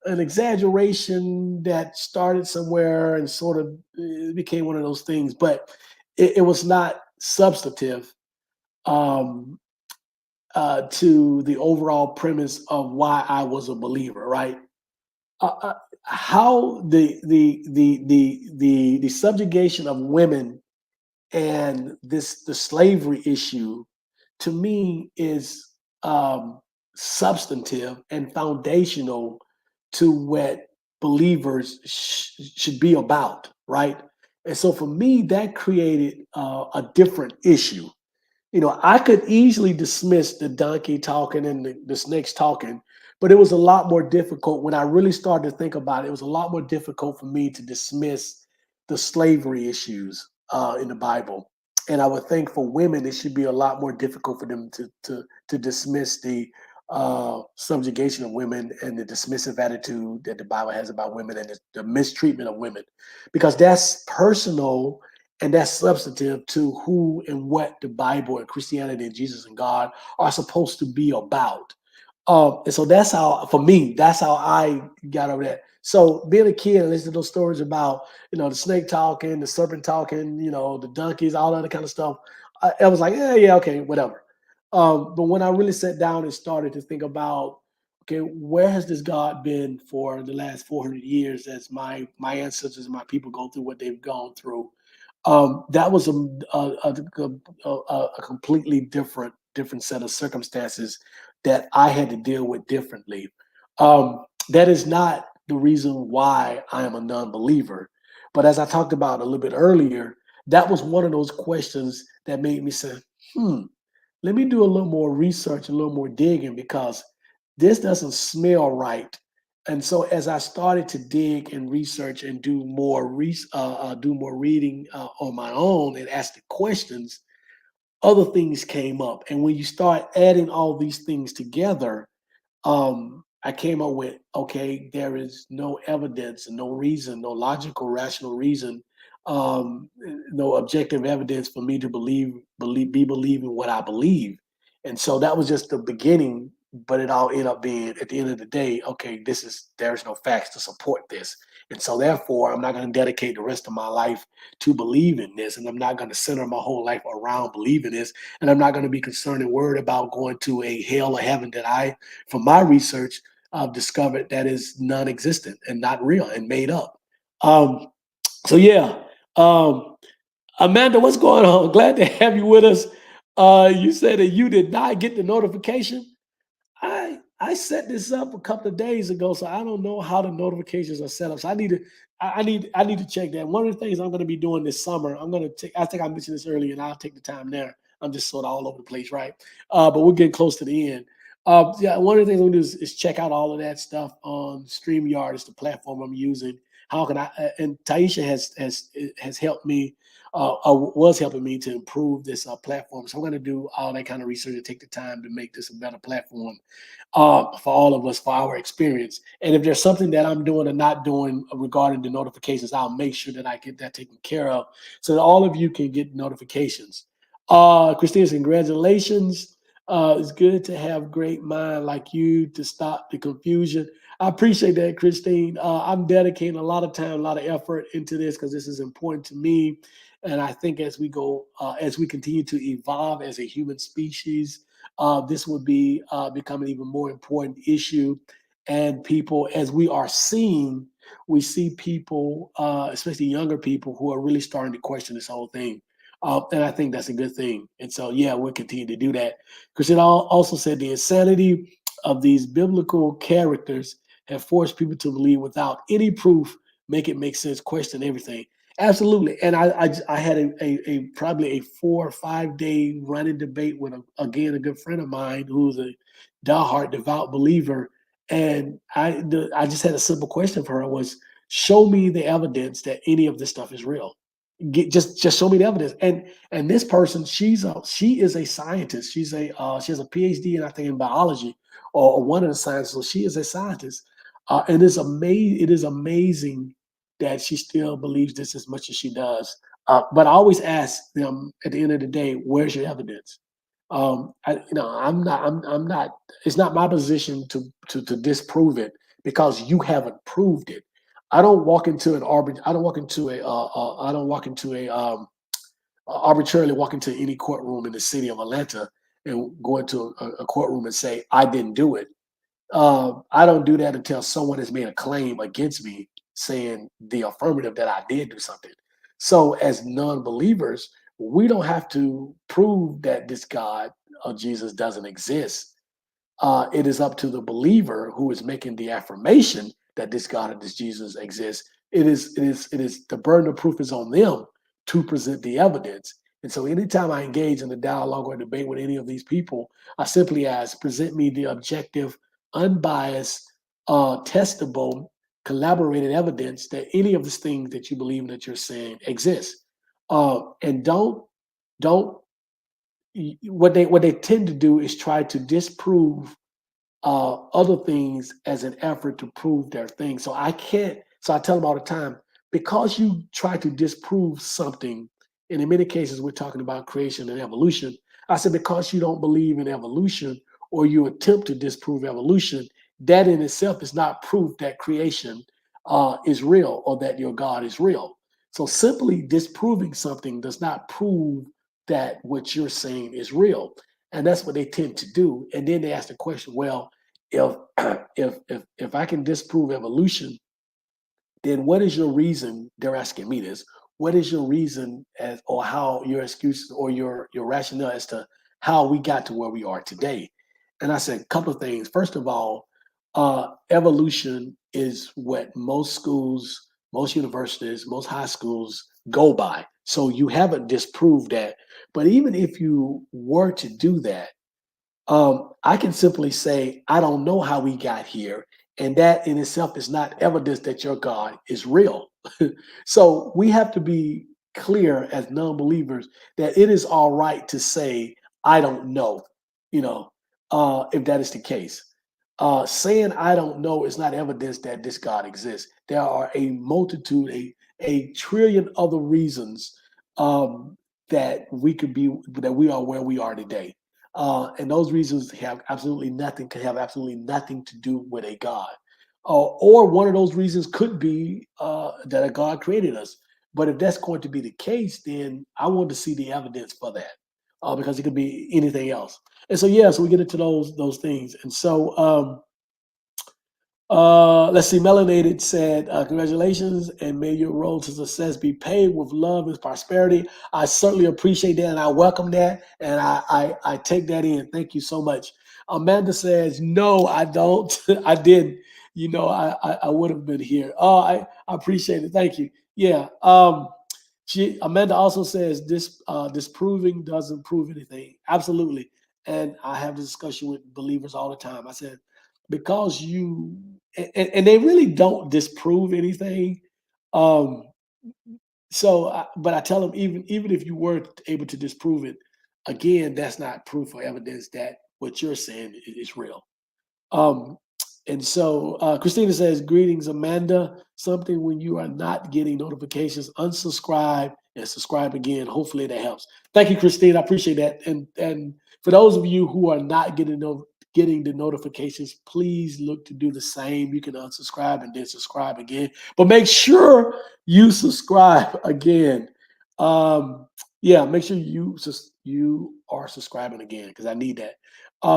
exaggeration that started somewhere and sort of became one of those things, but it was not substantive um, to the overall premise of why I was a believer, right? How the subjugation of women and the slavery issue to me is um, substantive and foundational to what believers should be about, right? And so for me, that created a different issue. I could easily dismiss the donkey talking and the snakes talking, but it was a lot more difficult when I really started to think about it. It was a lot more difficult for me to dismiss the slavery issues in the Bible. And I would think for women, it should be a lot more difficult for them to dismiss the subjugation of women and the dismissive attitude that the Bible has about women and the mistreatment of women, because that's personal and that's substantive to who and what the Bible and Christianity and Jesus and God are supposed to be about. And so that's how, for me, that's how I got over that. So being a kid and listening to those stories about, the snake talking, the serpent talking, the donkeys, all that other kind of stuff, I was like, yeah, yeah, okay, whatever. But when I really sat down and started to think about, okay, where has this God been for the last 400 years as my ancestors and my people go through what they've gone through? That was a completely different set of circumstances that I had to deal with differently. That is not the reason why I am a non-believer, but as I talked about a little bit earlier, that was one of those questions that made me say, "Hmm, let me do a little more research, a little more digging, because this doesn't smell right." And so, as I started to dig and research and do more reading on my own and ask the questions, other things came up. And when you start adding all these things together, I came up with, okay, there is no evidence, no reason, no logical, rational reason, no objective evidence for me to be believing what I believe. And so that was just the beginning, but it all ended up being at the end of the day, okay, there's no facts to support this. And so therefore, I'm not going to dedicate the rest of my life to believe in this. And I'm not going to center my whole life around believing this. And I'm not going to be concerned and worried about going to a hell or heaven that from my research, I've discovered that is non-existent and not real and made up. Um, so yeah, um, Amanda, what's going on? Glad to have you with us. You said that you did not get the notification. I set this up a couple of days ago, so I don't know how the notifications are set up. So I need to check that. One of the things I'm going to be doing this summer, I'm going to take. I think I mentioned this earlier, and I'll take the time there. I'm just sort of all over the place, right? But we're getting close to the end. Yeah, one of the things I'm going to do is check out all of that stuff on StreamYard. Is the platform I'm using. How can I? And Taisha has helped me. Was helping me to improve this platform. So I'm going to do all that kind of research and take the time to make this a better platform for all of us, for our experience. And if there's something that I'm doing or not doing regarding the notifications, I'll make sure that I get that taken care of so that all of you can get notifications. Christina, congratulations. It's good to have great mind like you to stop the confusion. I appreciate that, Christine. I'm dedicating a lot of time, a lot of effort into this because this is important to me. And I think as we continue to evolve as a human species, this would be become an even more important issue. And people, as we see people, especially younger people, who are really starting to question this whole thing. And I think that's a good thing. And so, yeah, we'll continue to do that. Because it also said the insanity of these biblical characters have forced people to believe without any proof, make it make sense, question everything. Absolutely. And I had a probably a 4 or 5 day running debate with again a good friend of mine who's a diehard devout believer. And I just had a simple question for her was show me the evidence that any of this stuff is real. Just show me the evidence. And this person, she is a scientist. She has a PhD in I think in biology or one of the sciences. So she is a scientist. And it is amazing that she still believes this as much as she does. But I always ask them at the end of the day, where's your evidence? I'm not. It's not my position to disprove it because you haven't proved it. I don't walk into an arbit. I don't walk into a. I don't walk into a arbitrarily walk into any courtroom in the city of Atlanta and go into a courtroom and say I didn't do it. I don't do that until someone has made a claim against me saying the affirmative that I did do something. So, as non believers, we don't have to prove that this God of Jesus doesn't exist. It is up to the believer who is making the affirmation that this God and this Jesus exists. It is the burden of proof is on them to present the evidence. And so anytime I engage in a dialogue or debate with any of these people, I simply ask, present me the objective, unbiased, testable, collaborated evidence that any of these things that you believe that you're saying exist. And don't what they tend to do is try to disprove other things as an effort to prove their thing. So I can't. So I tell them all the time because you try to disprove something. And in many cases, we're talking about creation and evolution. I said because you don't believe in evolution or you attempt to disprove evolution, that in itself is not proof that creation is real or that your God is real. So simply disproving something does not prove that what you're saying is real. And that's what they tend to do. And then they ask the question, well, if if I can disprove evolution, then what is your reason? They're asking me this. What is your reason as or how your excuse or your rationale as to how we got to where we are today? And I said a couple of things. First of all, evolution is what most schools, most universities, most high schools go by. So you haven't disproved that. But even if you were to do that, I can simply say, I don't know how we got here. And that in itself is not evidence that your God is real. So we have to be clear as non believers that it is all right to say, I don't know, you know, if that is the case. Saying I don't know is not evidence that this God exists. There are a multitude, a trillion other reasons um, that we are where we are today. And those reasons can have absolutely nothing to do with a God. Or one of those reasons could be that a God created us. But if that's going to be the case, then I want to see the evidence for that because it could be anything else. And so, yeah, so we get into those things. And so, let's see. Melanated said, "Congratulations, and may your road to success be paved with love and prosperity." I certainly appreciate that, and I welcome that, and I take that in. Thank you so much. Amanda says, "No, I don't. I didn't. I would have been here. Oh, I appreciate it. Thank you. Yeah. Amanda also says disproving doesn't prove anything. Absolutely. And I have this discussion with believers all the time. I said because and they really don't disprove anything. Um, but I tell them even if you were able to disprove it, again, that's not proof or evidence that what you're saying is real. Um, and so Christina says, "Greetings, Amanda. Something when you are not getting notifications, unsubscribe and subscribe again. Hopefully that helps." Thank you, Christina. I appreciate that. And for those of you who are not getting the notifications, please look to do the same. You can unsubscribe and then subscribe again, but make sure you subscribe again. Yeah, make sure you are subscribing again because I need that.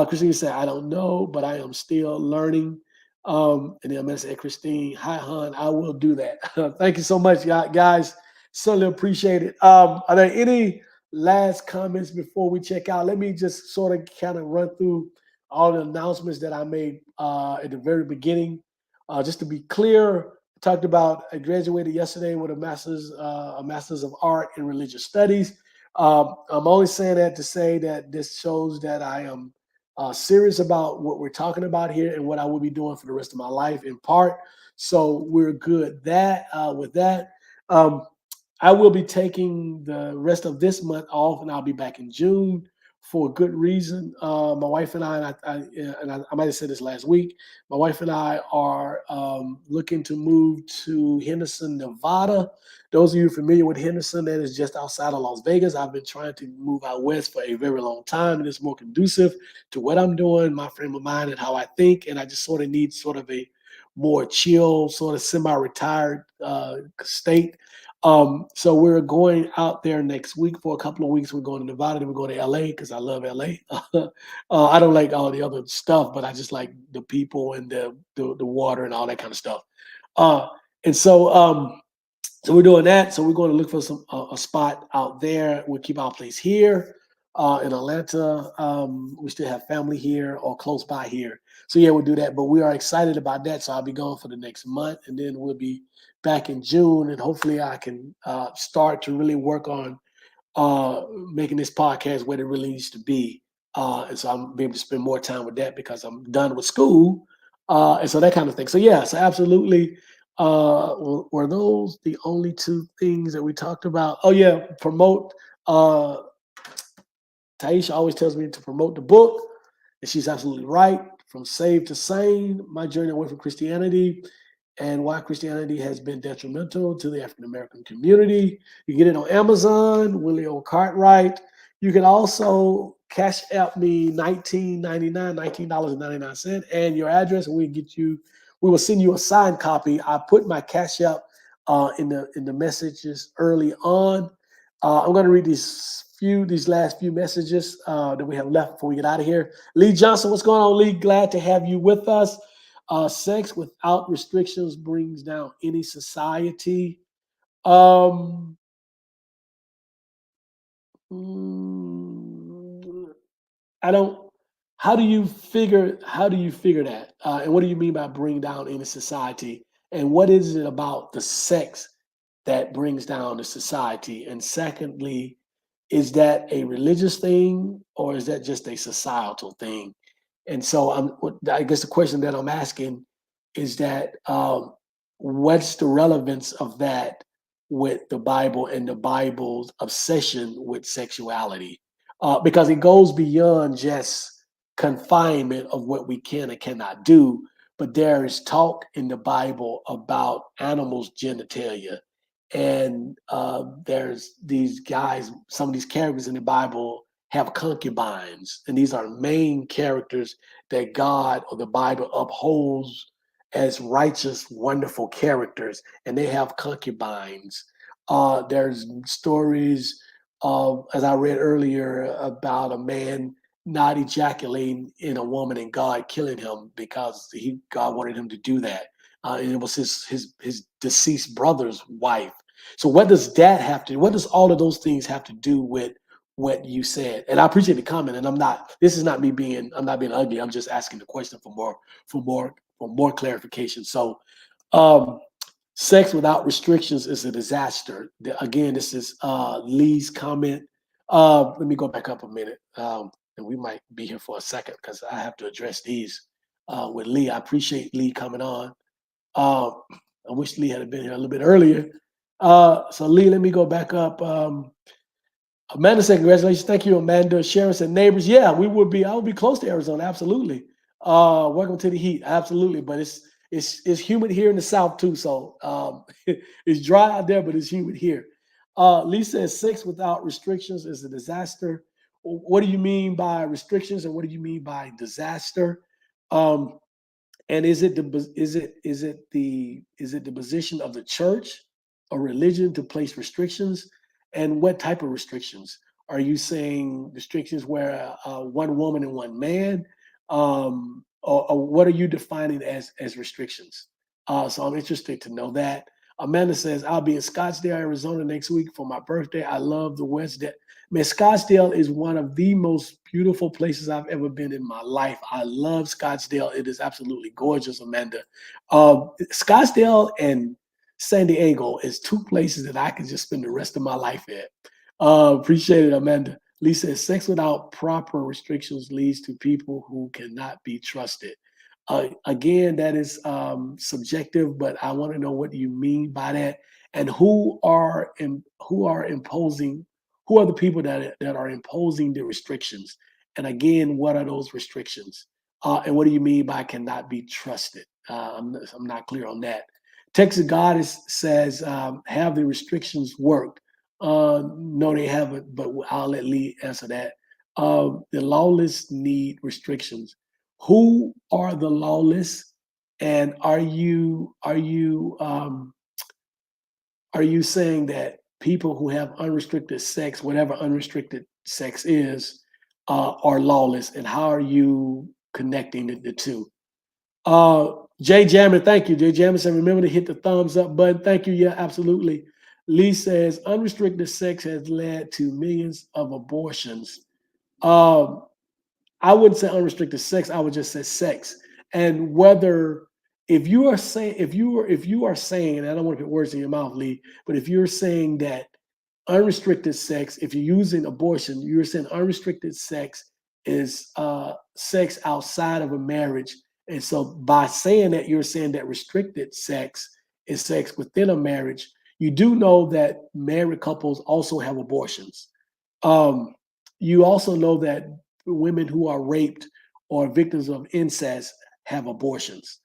Christine said, "I don't know, but I am still learning." And then I'm going to say, "Christine, hi, hon, I will do that." Thank you so much, guys. Certainly appreciate it. Are there any last comments before we check out? Let me just sort of kind of run through all the announcements that I made at the very beginning. Just to be clear, talked about I graduated yesterday with a master's of art in religious studies. I'm only saying that to say that this shows that I am serious about what we're talking about here and what I will be doing for the rest of my life in part. So we're good that with that. Um, I will be taking the rest of this month off, and I'll be back in June for a good reason. My wife and I might have said this last week. My wife and I are looking to move to Henderson, Nevada. Those of you familiar with Henderson, that is just outside of Las Vegas. I've been trying to move out west for a very long time, and it's more conducive to what I'm doing, my frame of mind, and how I think. And I just sort of need sort of a more chill, sort of semi-retired state. So we're going out there next week for a couple of weeks. We're going to Nevada, then we're going to LA because I love LA. I don't like all the other stuff, but I just like the people and the water and all that kind of stuff. Uh, and so so we're doing that. So we're going to look for some a spot out there. We'll keep our place here in Atlanta. We still have family here or close by here. So yeah, we'll do that. But we are excited about that. So I'll be gone for the next month, and then we'll be back in June, and hopefully I can start to really work on making this podcast what it really needs to be. And so I'm be able to spend more time with that because I'm done with school. And so that kind of thing. So yeah, so absolutely. Were those the only two things that we talked about? Oh yeah, promote. Uh, Taisha always tells me to promote the book, and she's absolutely right. From Saved to Sane, My Journey Away from Christianity and Why Christianity Has Been Detrimental to the African American Community. You get it on Amazon, Willie O. Cartwright. You can also cash out me $19.99 and your address, and we will send you a signed copy. I put my cash out in the messages early on. I'm going to read these last few messages that we have left before we get out of here. Lee Johnson, what's going on, Lee? Glad to have you with us. Sex without restrictions brings down any society. Um, mm, I don't. How do you figure that? And what do you mean by bring down any society? And what is it about the sex that brings down the society? And secondly, is that a religious thing or is that just a societal thing? And so I guess the question that I'm asking is that what's the relevance of that with the Bible and the Bible's obsession with sexuality? Because it goes beyond just confinement of what we can and cannot do, but there is talk in the Bible about animals' genitalia. And there's these guys, some of these characters in the Bible have concubines, and these are main characters that God or the Bible upholds as righteous, wonderful characters, and they have concubines. There's stories of, as I read earlier, about a man not ejaculating in a woman and God killing him because God wanted him to do that. And it was his deceased brother's wife. So what does that have to? What does all of those things have to do with what you said? And I appreciate the comment. And I'm not. This is not me being. I'm not being ugly. I'm just asking the question for more clarification. So, um, sex without restrictions is a disaster. Again, this is Lee's comment. Let me go back up a minute, and we might be here for a second because I have to address these with Lee. I appreciate Lee coming on. Uh, I wish Lee had been here a little bit earlier. So Lee, let me go back up. Amanda said, congratulations. Thank you, Amanda. Sharon said, neighbors. Yeah, I would be close to Arizona. Absolutely. Welcome to the heat. Absolutely. But it's humid here in the South too. So it's dry out there, but it's humid here. Lee says, sex without restrictions is a disaster. What do you mean by restrictions and what do you mean by disaster? Um, and is it the position of the church or religion to place restrictions? And what type of restrictions? Are you saying restrictions where one woman and one man? Or what are you defining as restrictions? So I'm interested to know that. Amanda says, I'll be in Scottsdale, Arizona next week for my birthday. I love the West. Man, Scottsdale is one of the most beautiful places I've ever been in my life. I love Scottsdale. It is absolutely gorgeous, Amanda. Scottsdale and San Diego is two places that I could just spend the rest of my life at. Appreciate it, Amanda. Lisa says, sex without proper restrictions leads to people who cannot be trusted. Again, that is subjective, but I want to know what you mean by that, and who are imposing, who are the people that are imposing the restrictions, and again, what are those restrictions, and what do you mean by cannot be trusted? I'm not clear on that. Texas Goddess says, have the restrictions worked? No, they haven't, but I'll let Lee answer that. The lawless need restrictions. Who are the lawless, and are you saying that people who have unrestricted sex, whatever unrestricted sex is, are lawless, and how are you connecting the two? Jay Jammer, thank you. Jay Jammer said, remember to hit the thumbs up button. Thank you. Yeah, absolutely. Lee says, unrestricted sex has led to millions of abortions. Um, I wouldn't say unrestricted sex. I would just say sex. And whether if you are saying if you are saying, and I don't want to put words in your mouth, Lee, but if you're saying that unrestricted sex, if you're using abortion, you're saying unrestricted sex is sex outside of a marriage. And so by saying that, you're saying that restricted sex is sex within a marriage. You do know that married couples also have abortions. Um, you also know that women who are raped or victims of incest have abortions.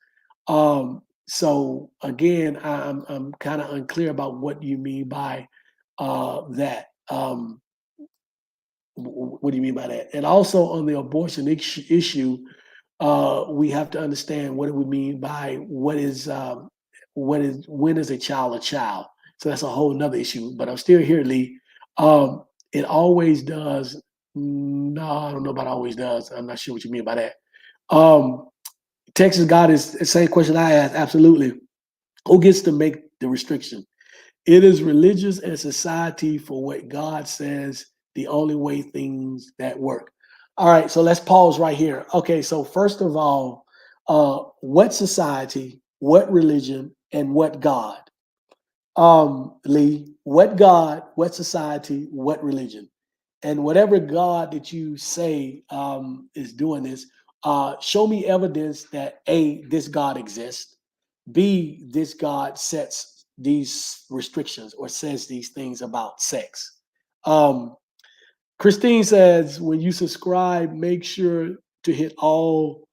So again, I'm kind of unclear about what you mean by that. What do you mean by that? And also on the abortion issue, we have to understand what do we mean by what is when is a child a child. So that's a whole nother issue. But I'm still here, Lee. It always does. No, I don't know about always does. I'm not sure what you mean by that. Um, Texas God is the same question I asked. Absolutely. Who gets to make the restriction? It is religious and society for what God says the only way things that work. All right, so let's pause right here. Okay, so first of all, what society, what religion, and what God? Lee, what God, what society, what religion? And whatever God that you say is doing this, show me evidence that A, this God exists, B, this God sets these restrictions or says these things about sex. Um, Christine says, when you subscribe, make sure to hit all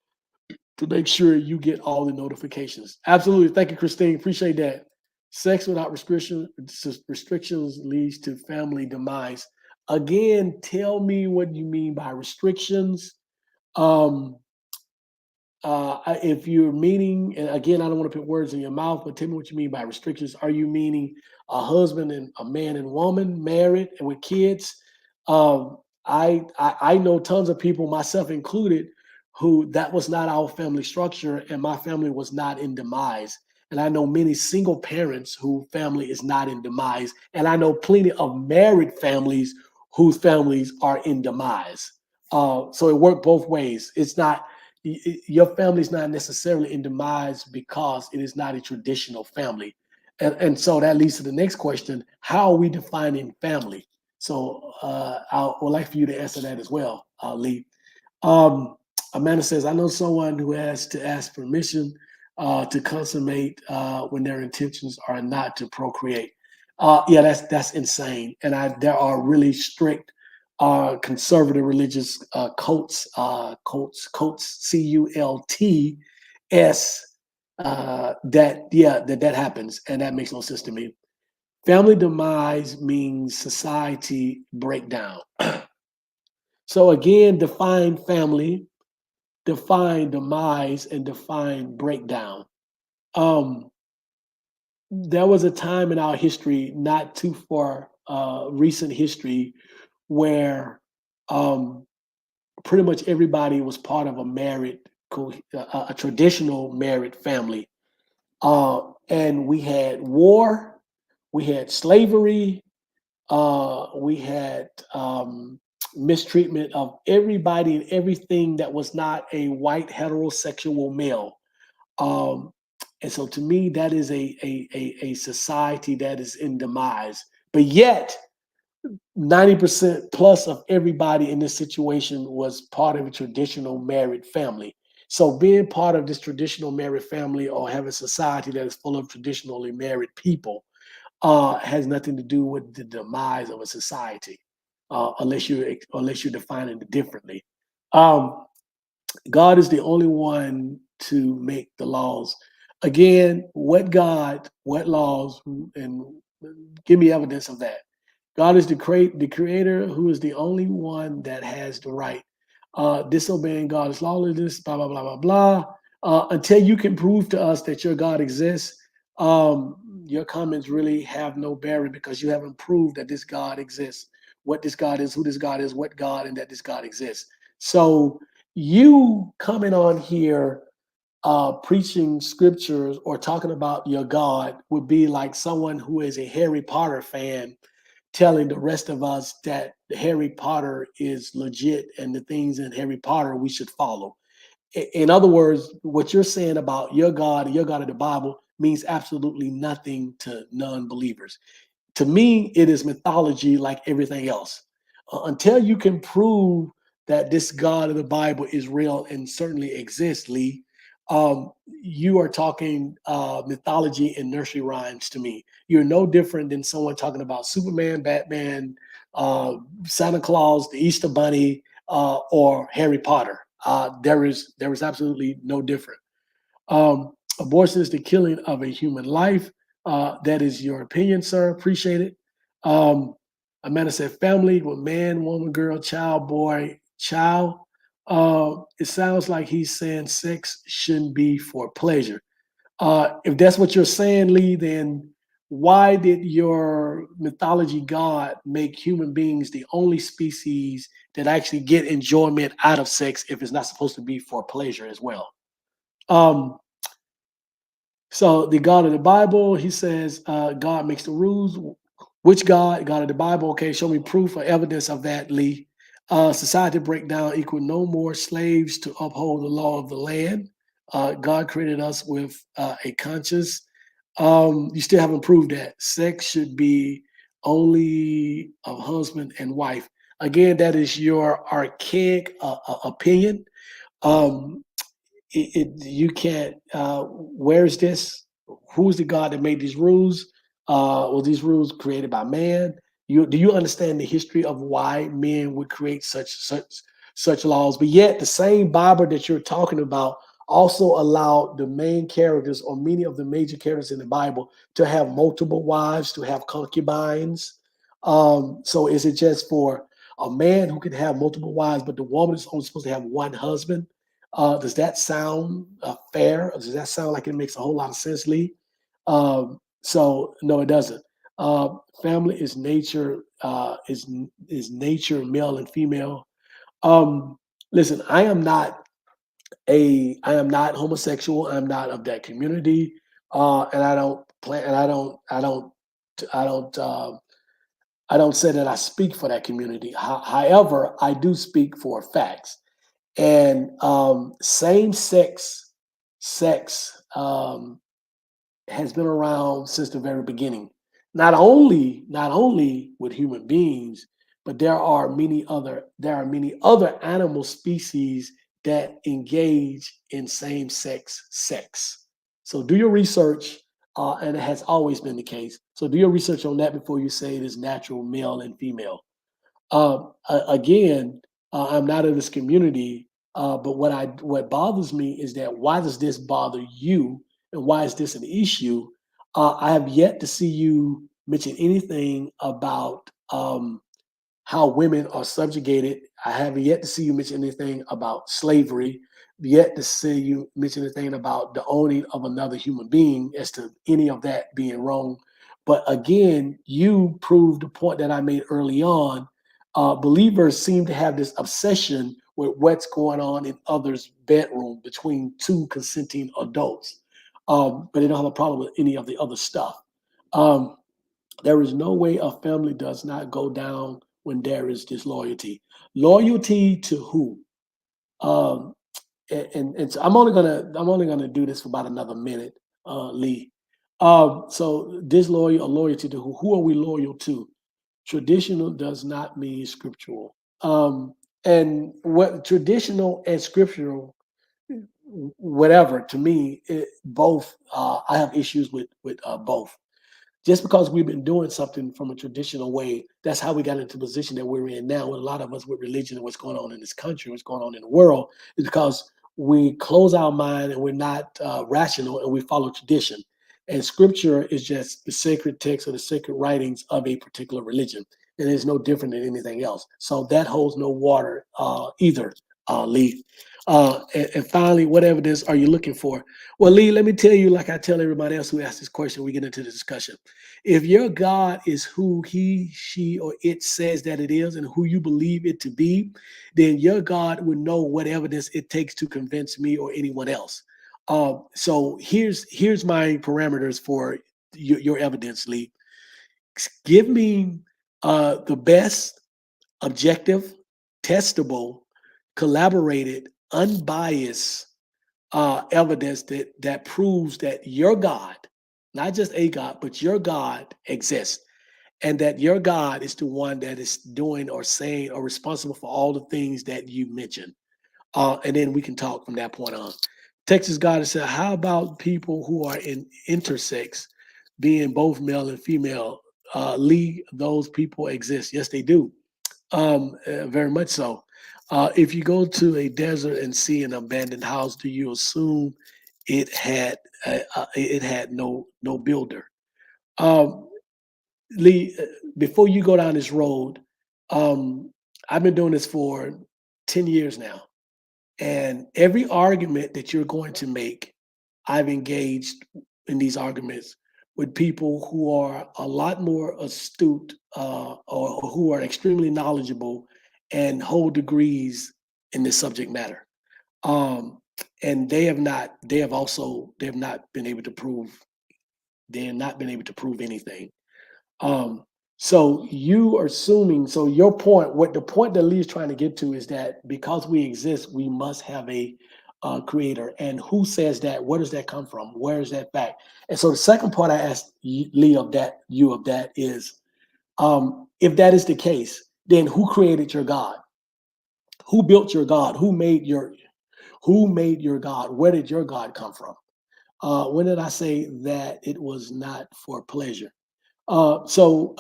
to make sure you get all the notifications. Absolutely. Thank you, Christine. Appreciate that. Sex without restrictions leads to family demise. Again, tell me what you mean by restrictions. Um, if you're meaning, and again, I don't want to put words in your mouth, but tell me what you mean by restrictions. Are you meaning a husband and a man and woman married and with kids? I know tons of people, myself included, who that was not our family structure, and my family was not in demise. And I know many single parents whose family is not in demise, and I know plenty of married families whose families are in demise. So it worked both ways. It's not your family is not necessarily in demise because it is not a traditional family. And so that leads to the next question: how are we defining family? So I would like for you to answer that as well, Lee. Um, Amanda says, I know someone who has to ask permission to consummate when their intentions are not to procreate. Yeah, that's insane. And there are really strict conservative religious cults, cults, that yeah, that happens, and that makes no sense to me. Family demise means society breakdown. So again, define family, define demise, and define breakdown. Um, there was a time in our history, not too far recent history, where um, pretty much everybody was part of a married, a traditional married family. And we had war, we had slavery, we had mistreatment of everybody and everything that was not a white heterosexual male. Um, and so to me, that is a society that is in demise. But yet, 90% plus of everybody in this situation was part of a traditional married family. So being part of this traditional married family or having a society that is full of traditionally married people has nothing to do with the demise of a society, unless you're defining it differently. Um, God is the only one to make the laws. Again, what God, what laws, and give me evidence of that. God is the creator who is the only one that has the right. Disobeying God is lawlessness, blah, blah, blah, blah, blah. Until you can prove to us that your God exists, your comments really have no bearing because you haven't proved that this God exists, what this God is, who this God is, what God, and that this God exists. So you coming on here preaching scriptures or talking about your God would be like someone who is a Harry Potter fan telling the rest of us that Harry Potter is legit and the things in Harry Potter we should follow. In other words, what you're saying about your God of the Bible, means absolutely nothing to non believers. To me, it is mythology like everything else. Until you can prove that this God of the Bible is real and certainly exists, Lee, you are talking mythology and nursery rhymes to me. You're no different than someone talking about Superman, Batman, uh, Santa Claus, the Easter Bunny, or Harry Potter. There is absolutely no different. Abortion is the killing of a human life. That is your opinion, sir. Appreciate it. Um, Amanda said family with man, woman, girl, child, boy, child. It sounds like he's saying sex shouldn't be for pleasure. If that's what you're saying, Lee, then why did your mythology God make human beings the only species that actually get enjoyment out of sex if it's not supposed to be for pleasure as well? Um, so the God of the Bible, he says, God makes the rules. Which God? God of the Bible. Okay, show me proof or evidence of that, Lee. Society breakdown equal no more slaves to uphold the law of the land. God created us with a conscience. You still haven't proved that. Sex should be only of husband and wife. Again, that is your archaic opinion. Um, you can't where's this, who's the God that made these rules, were these rules created by man? Do you understand the history of why men would create such laws? But yet the same Bible that you're talking about also allowed the main characters or many of the major characters in the Bible to have multiple wives, to have concubines. So is it just for a man who can have multiple wives but the woman is only supposed to have one husband? Does that sound fair? Does that sound like it makes a whole lot of sense, Lee? So no, it doesn't. Family is nature. Is nature male and female? Um, Listen, I am not homosexual. I'm not of that community, and I don't plan. And I don't. I don't say that I speak for that community. However, I do speak for facts. And same sex has been around since the very beginning. Not only with human beings, but there are many other animal species that engage in same sex. So do your research, and it has always been the case. So do your research on that before you say it is natural male and female. Again, I'm not in this community, but what bothers me is that why does this bother you, and why is this an issue? I have yet to see you mention anything about how women are subjugated. I haven't yet to see you mention anything about slavery, yet to see you mention anything about the owning of another human being as to any of that being wrong. But again, you proved the point that I made early on. Believers seem to have this obsession with what's going on in others' bedroom between two consenting adults. but they don't have a problem with any of the other stuff. Um, there is no way a family does not go down when there is disloyalty. Loyalty to who? Um, and so I'm only gonna do this for about another minute, Lee. So disloyal or loyalty to who? Who are we loyal to? Traditional does not mean scriptural. And what traditional and scriptural, whatever to me, both. I have issues with both. Just because we've been doing something from a traditional way, that's how we got into the position that we're in now. With a lot of us with religion and what's going on in this country, what's going on in the world, is because we close our mind and we're not rational and we follow tradition. And scripture is just the sacred text or the sacred writings of a particular religion. And it's no different than anything else. So that holds no water either, Lee. And finally, what evidence are you looking for? Well, Lee, let me tell you, like I tell everybody else who asks this question, we get into the discussion. If your God is who he, she, or it says that it is and who you believe it to be, then your God would know what evidence it takes to convince me or anyone else. So here's my parameters for your evidence, Lee. Give me the best, objective, testable, collaborated, unbiased evidence that proves that your God, not just a God, but your God exists, and that your God is the one that is doing or saying or responsible for all the things that you mentioned. And then we can talk from that point on. Texas God has said, how about people who are in intersex, being both male and female? Lee, those people exist. Yes, they do. Very much so. If you go to a desert and see an abandoned house, do you assume it had no builder? Um, Lee, before you go down this road, um, I've been doing this for 10 years now, and every argument that you're going to make, I've engaged in these arguments with people who are a lot more astute or who are extremely knowledgeable and hold degrees in this subject matter. Um, and they have not been able to prove they have not been able to prove anything. Um, so you are assuming, so your point, what the point that Lee is trying to get to is that because we exist, we must have a creator. And who says that? Where does that come from? Where is that fact? And so the second part I asked Lee of that is, if that is the case, then who created your God? Who built your God? Who made your God? Where did your God come from? When did I say that it was not for pleasure? So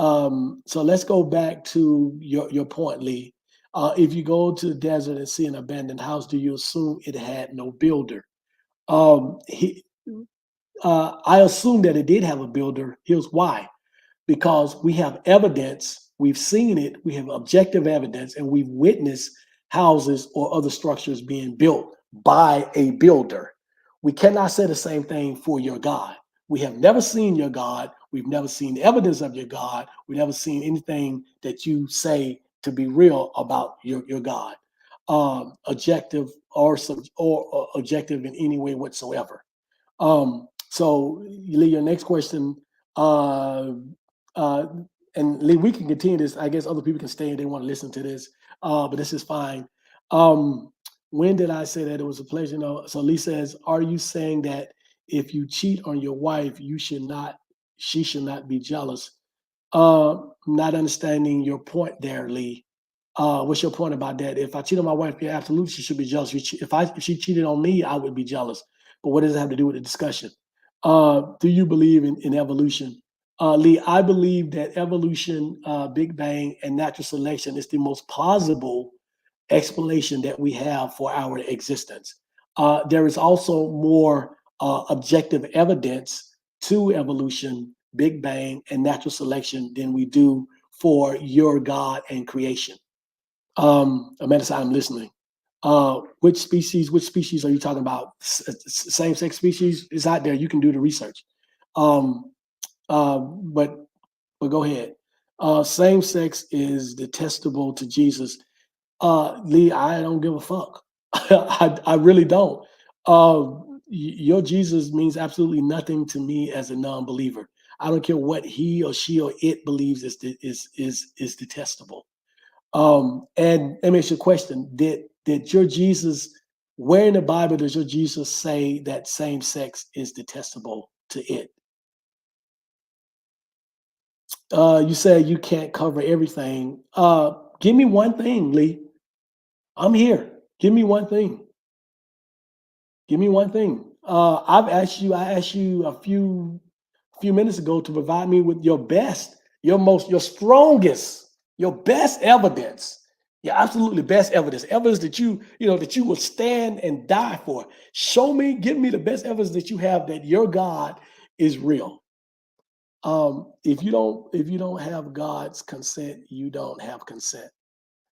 let's go back to your point, Lee. If you go to the desert and see an abandoned house, do you assume it had no builder? He, I assume that it did have a builder. Here's why: because we have evidence, we've seen it, we have objective evidence, and we've witnessed houses or other structures being built by a builder. We cannot say the same thing for your God. We have never seen your God. We've never seen evidence of your God. We've never seen anything that you say to be real about your God, objective or objective in any way whatsoever. So Lee, your next question, uh, uh, and Lee, we can continue this. I guess other people can stay and they want to listen to this, but this is fine. Um, when did I say that it was a pleasure? No. So Lee says, are you saying that if you cheat on your wife, she should not be jealous? Not understanding your point there, Lee. What's your point about that? If I cheat on my wife, yeah, absolutely, she should be jealous. If she cheated on me, I would be jealous. But what does it have to do with the discussion? Do you believe in evolution? Lee, I believe that evolution, Big Bang, and natural selection is the most plausible explanation that we have for our existence. There is also more objective evidence to evolution, Big Bang, and natural selection than we do for your God and creation. Amanda, I'm listening. Which species are you talking about? Same-sex species is out there. You can do the research. Um, but go ahead. Same sex is detestable to Jesus. Lee, I don't give a fuck. I really don't. Your Jesus means absolutely nothing to me as a non-believer. I don't care what he or she or it believes is detestable. And let me ask you a question: Did your Jesus, where in the Bible does your Jesus say that same sex is detestable to it? You said you can't cover everything. Give me one thing, Lee. I'm here. Give me one thing. Give me one thing. I asked you a few minutes ago to provide me with your best, your strongest, your best evidence, your absolutely best evidence, evidence that that you will stand and die for. Show me, give me the best evidence that you have that your God is real. If you don't have God's consent, you don't have consent.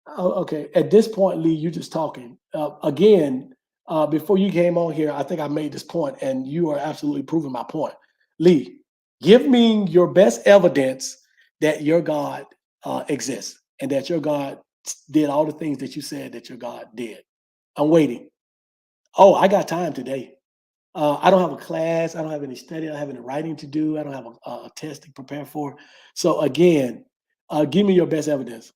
Oh, okay. At this point, Lee, you're just talking. Again, before you came on here, I think I made this point, and you are absolutely proving my point. Lee, give me your best evidence that your God exists and that your God did all the things that you said that your God did. I'm waiting. Oh, I got time today. I don't have a class. I don't have any study. I don't have any writing to do. I don't have a test to prepare for. So again, give me your best evidence.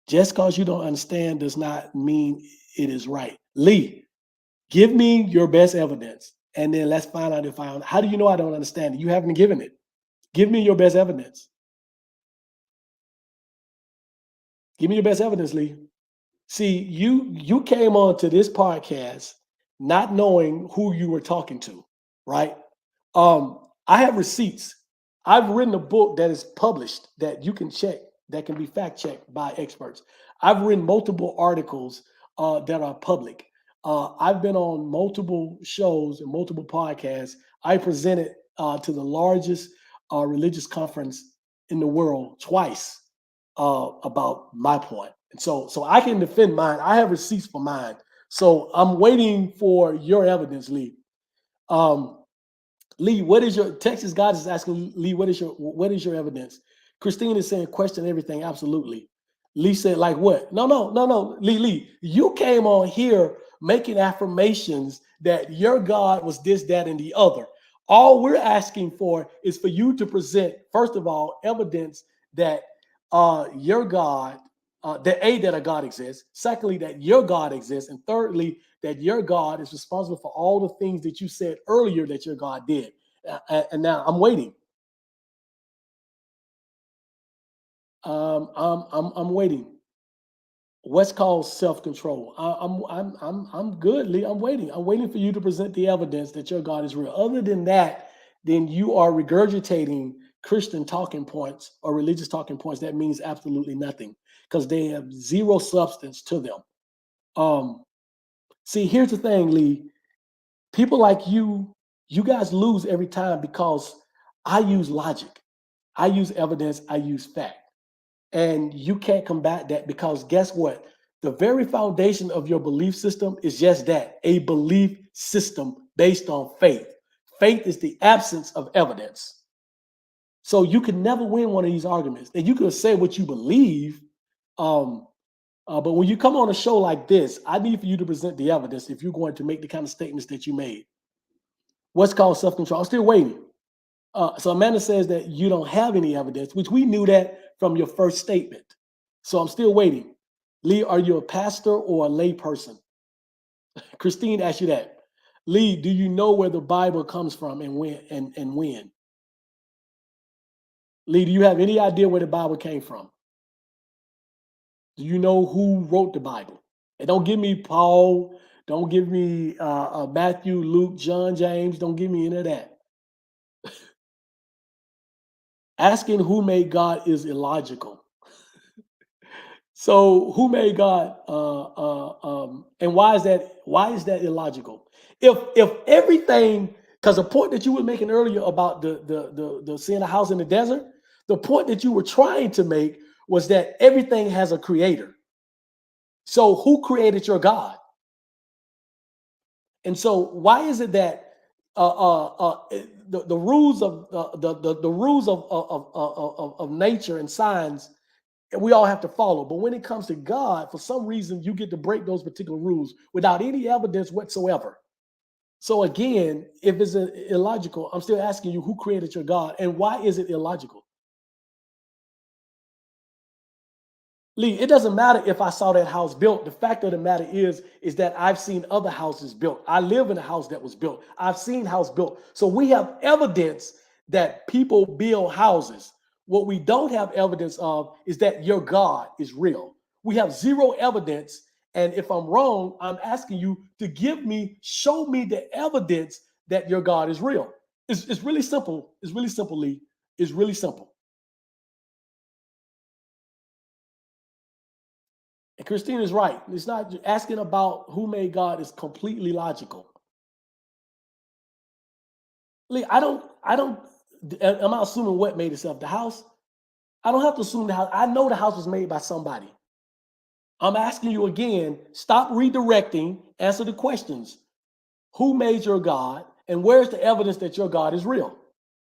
Just because you don't understand does not mean it is right. Lee, give me your best evidence, and then let's find out if I. How do you know I don't understand it? You haven't given it. Give me your best evidence. Give me your best evidence, Lee. See, you came on to this podcast not knowing who you were talking to, right? I have receipts. I've written a book that is published that you can check, that can be fact checked by experts. I've written multiple articles that are public. I've been on multiple shows and multiple podcasts. I presented to the largest religious conference in the world twice about my point. And so I can defend mine. I have receipts for mine. So I'm waiting for your evidence, Lee. Um, Lee, what is your Texas God is asking Lee, what is your evidence? Christine is saying question everything. Absolutely. Lee said, like what? No. Lee, you came on here making affirmations that your God was this, that, and the other. All we're asking for is for you to present, first of all, evidence that your God, that a God exists. Secondly, that your God exists, and thirdly, that your God is responsible for all the things that you said earlier that your God did. And now I'm waiting. I'm waiting. What's called self-control? I'm good, Lee. I'm waiting. I'm waiting for you to present the evidence that your God is real. Other than that, then you are regurgitating Christian talking points or religious talking points. That means absolutely nothing because they have zero substance to them. Um, See, here's the thing, Lee. People like you guys lose every time because I use logic, I use evidence, I use fact. And you can't combat that because guess what? The very foundation of your belief system is just that, a belief system based on faith. Faith is the absence of evidence. So you can never win one of these arguments. And you can say what you believe, um, but when you come on a show like this, I need for you to present the evidence if you're going to make the kind of statements that you made. What's called self-control? I'm still waiting. So Amanda says that you don't have any evidence, which we knew that from your first statement. So I'm still waiting. Lee, are you a pastor or a lay person? Christine asked you that. Lee, do you know where the Bible comes from and when and when? Lee, do you have any idea where the Bible came from? Do you know who wrote the Bible? And don't give me Paul. Don't give me Matthew, Luke, John, James. Don't give me any of that. Asking who made God is illogical. So who made God? And why is that? Why is that illogical? If everything, because the point that you were making earlier about the seeing a house in the desert, the point that you were trying to make was that everything has a creator. So who created your God? And so why is it that the rules of the rules of nature and science we all have to follow. But when it comes to God, for some reason, you get to break those particular rules without any evidence whatsoever. So again, if it's illogical, I'm still asking you who created your God and why is it illogical? Lee, it doesn't matter if I saw that house built. The fact of the matter is that I've seen other houses built. I live in a house that was built. I've seen house built. So we have evidence that people build houses. What we don't have evidence of is that your God is real. We have zero evidence. And if I'm wrong, I'm asking you to show me the evidence that your God is real. It's really simple. It's really simple, Lee. It's really simple. And Christine is right. It's not asking about who made God is completely logical. Lee, am I assuming what made itself? The house? I don't have to assume the house. I know the house was made by somebody. I'm asking you again, stop redirecting, answer the questions. Who made your God? And where's the evidence that your God is real?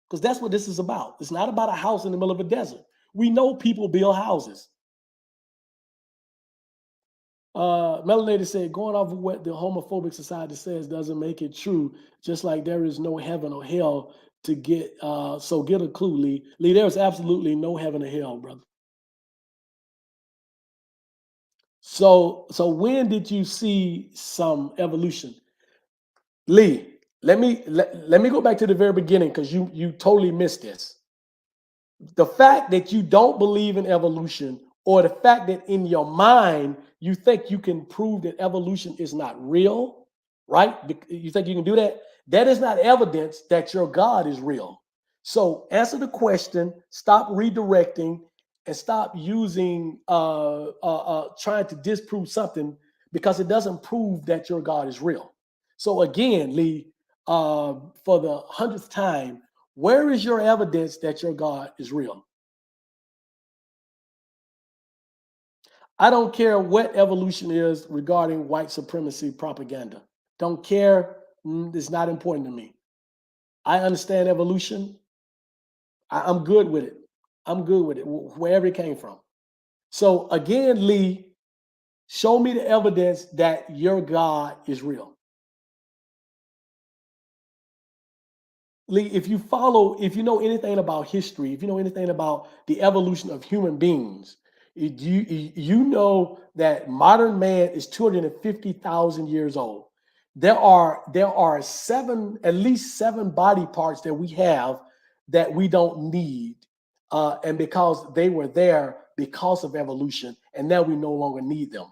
Because that's what this is about. It's not about a house in the middle of a desert. We know people build houses. Melanated said, going off of what the homophobic society says doesn't make it true. Just like there is no heaven or hell to get. So get a clue, Lee. Lee, there is absolutely no heaven or hell, brother. So when did you see some evolution, Lee? Let me go back to the very beginning because you totally missed this. The fact that you don't believe in evolution, or the fact that in your mind you think you can prove that evolution is not real, right? You think you can do that? That is not evidence that your God is real. So answer the question, stop redirecting, and stop using trying to disprove something because it doesn't prove that your God is real. So again, Lee, for the 100th time, where is your evidence that your God is real? I don't care what evolution is regarding white supremacy propaganda. Don't care. It's not important to me. I understand evolution. I'm good with it. I'm good with it, wherever it came from. So again, Lee, show me the evidence that your God is real. Lee, if you know anything about history, if you know anything about the evolution of human beings, you know that modern man is 250,000 years old. There are at least seven body parts that we have that we don't need, and because they were there because of evolution, and now we no longer need them.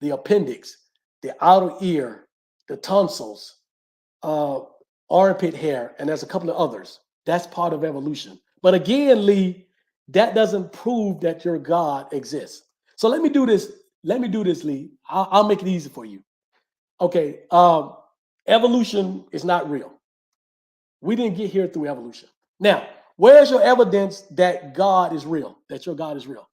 The appendix, the outer ear, the tonsils, uh, armpit hair, and there's a couple of others. That's part of evolution. But again, Lee, that doesn't prove that your God exists. So let me do this. Let me do this, Lee. I'll make it easy for you. Okay. Evolution is not real. We didn't get here through evolution. Now, where's your evidence that God is real? That your God is real?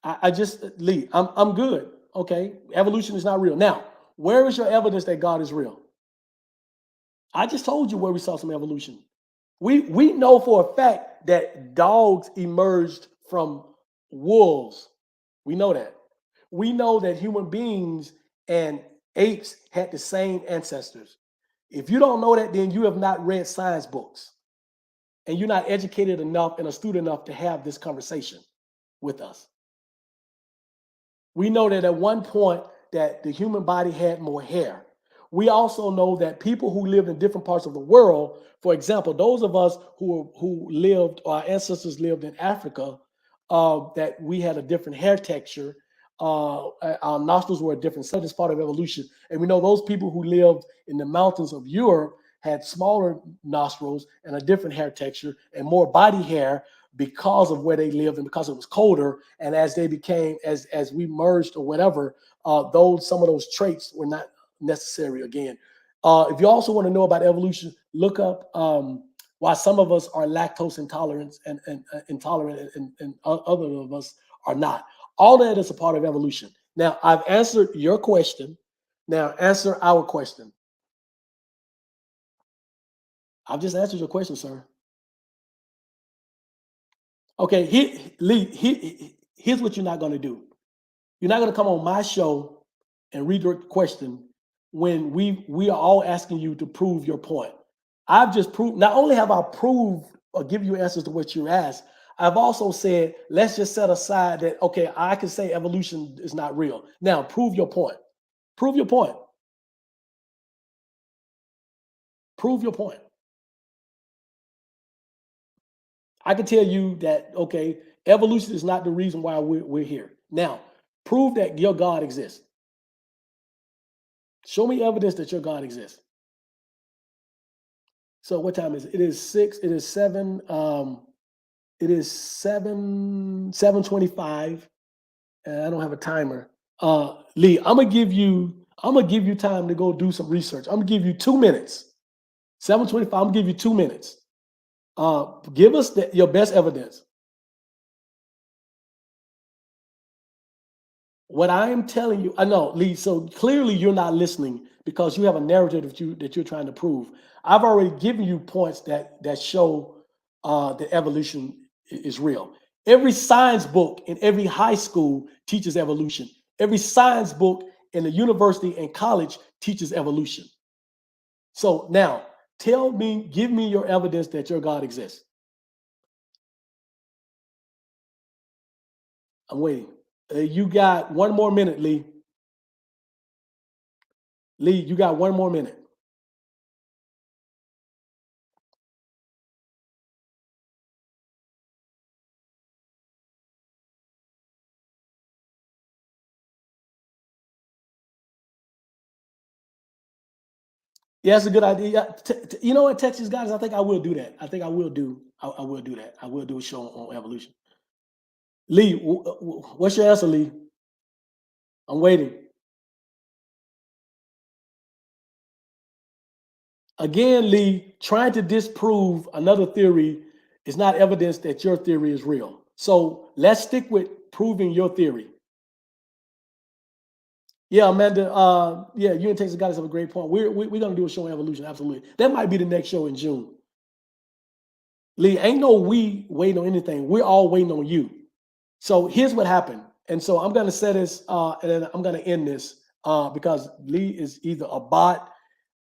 I just Lee, I'm good. Okay. Evolution is not real. Now, where is your evidence that God is real? I just told you where we saw some evolution. We know for a fact that dogs emerged from wolves. We know that. We know that human beings and apes had the same ancestors. If you don't know that, then you have not read science books and you're not educated enough and astute enough to have this conversation with us. We know that at one point that the human body had more hair. We also know that people who lived in different parts of the world, for example, those of us who lived, our ancestors lived in Africa, that we had a different hair texture. Our nostrils were different. So that's part of evolution. And we know those people who lived in the mountains of Europe had smaller nostrils and a different hair texture and more body hair because of where they lived and because it was colder. And as they became, as we merged or whatever, some of those traits were not necessary again. If you also want to know about evolution, look up why some of us are lactose intolerant and intolerant, and other of us are not. All that is a part of evolution. Now, I've answered your question. Now, answer our question. I've just answered your question, sir. Okay, Lee, here's what you're not going to do. You're not going to come on my show and redirect the question when we are all asking you to prove your point. I've just proved, not only have I proved or give you answers to what you asked, I've also said, let's just set aside that, okay, I can say evolution is not real. Now, prove your point. Prove your point. Prove your point. I can tell you that, okay, evolution is not the reason why we're here. Now, prove that your God exists. Show me evidence that your God exists. So what time is it? It is 6, it is 7, it is 7:25, and I don't have a timer. Lee, I'm gonna give you time to go do some research. I'm gonna give you 2 minutes. 7:25, I'm gonna give you 2 minutes. Give us your best evidence. What I am telling you, I know, Lee. So clearly you're not listening because you have a narrative that you're trying to prove. I've already given you points that show that evolution is real. Every science book in every high school teaches evolution. Every science book in the university and college teaches evolution. So now, give me your evidence that your God exists. I'm waiting. You got 1 more minute, Lee. Lee, you got 1 more minute. Yeah, that's a good idea. Yeah, you know what, Texas guys? I think I will do that. I think I will do. I will do that. I will do a show on evolution. Lee, what's your answer, Lee? I'm waiting. Again, Lee, trying to disprove another theory is not evidence that your theory is real. So let's stick with proving your theory. Yeah, Amanda. Yeah, you and Texas guys have a great point. We're gonna do a show on evolution. Absolutely. That might be the next show in June. Lee, ain't no we waiting on anything. We're all waiting on you. So here's what happened. And so I'm going to say this and then I'm going to end this because Lee is either a bot,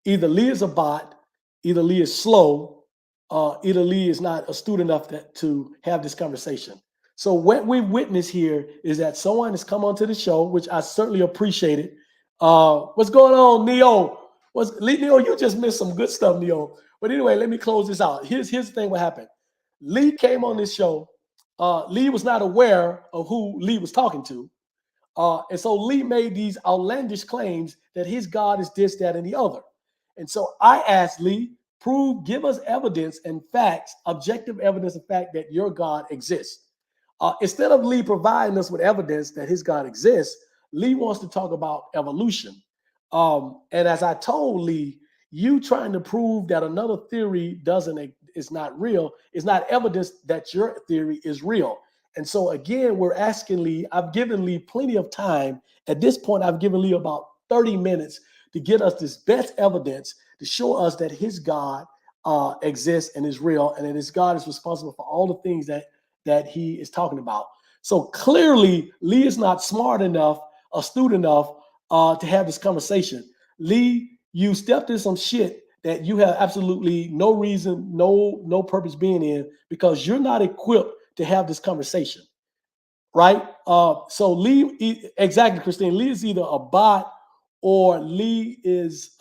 either Lee is a bot, either Lee is slow, either Lee is not astute enough to have this conversation. So what we've witnessed here is that someone has come onto the show, which I certainly appreciated. What's going on, Neo? Neo, you just missed some good stuff, Neo. But anyway, let me close this out. Here's the thing what happened. Lee came on this show. Lee was not aware of who Lee was talking to. And so Lee made these outlandish claims that his God is this, that, and the other. And so I asked Lee, give us evidence and facts, objective evidence and fact that your God exists. Instead of Lee providing us with evidence that his God exists, Lee wants to talk about evolution. And as I told Lee, you trying to prove that another theory is not real, is not evidence that your theory is real. And so again, we're asking Lee, I've given Lee plenty of time. At this point, I've given Lee about 30 minutes to get us this best evidence to show us that his God exists and is real, and that his God is responsible for all the things that he is talking about. So clearly, Lee is not smart enough, astute enough to have this conversation. Lee, you stepped in some shit that you have absolutely no reason, no purpose being in, because you're not equipped to have this conversation, right? So Lee, exactly, Christine. Lee is either a bot or Lee is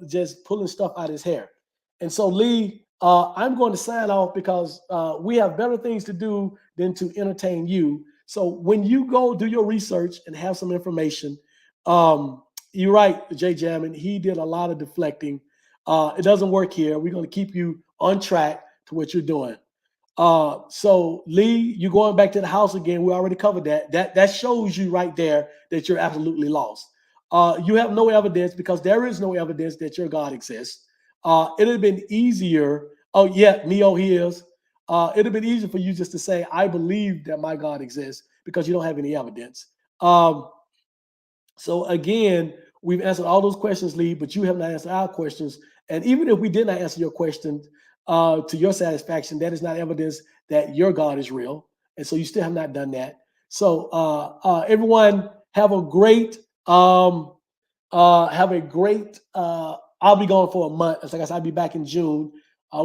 just pulling stuff out of his hair. And so Lee, I'm going to sign off because we have better things to do than to entertain you. So when you go do your research and have some information, you're right, Jay Jammin. He did a lot of deflecting. It doesn't work here. We're going to keep you on track to what you're doing. So Lee, you're going back to the house again. We already covered that. That shows you right there that you're absolutely lost. You have no evidence because there is no evidence that your God exists. It'd have been easier. Oh yeah, Neo, he is. It'd have been easier for you just to say, I believe that my God exists because you don't have any evidence. So again, we've answered all those questions, Lee, but you have not answered our questions. And even if we did not answer your question to your satisfaction, that is not evidence that your God is real. And so you still have not done that. So everyone Have a great I'll be gone for a month. Like I said, I'll be back in June.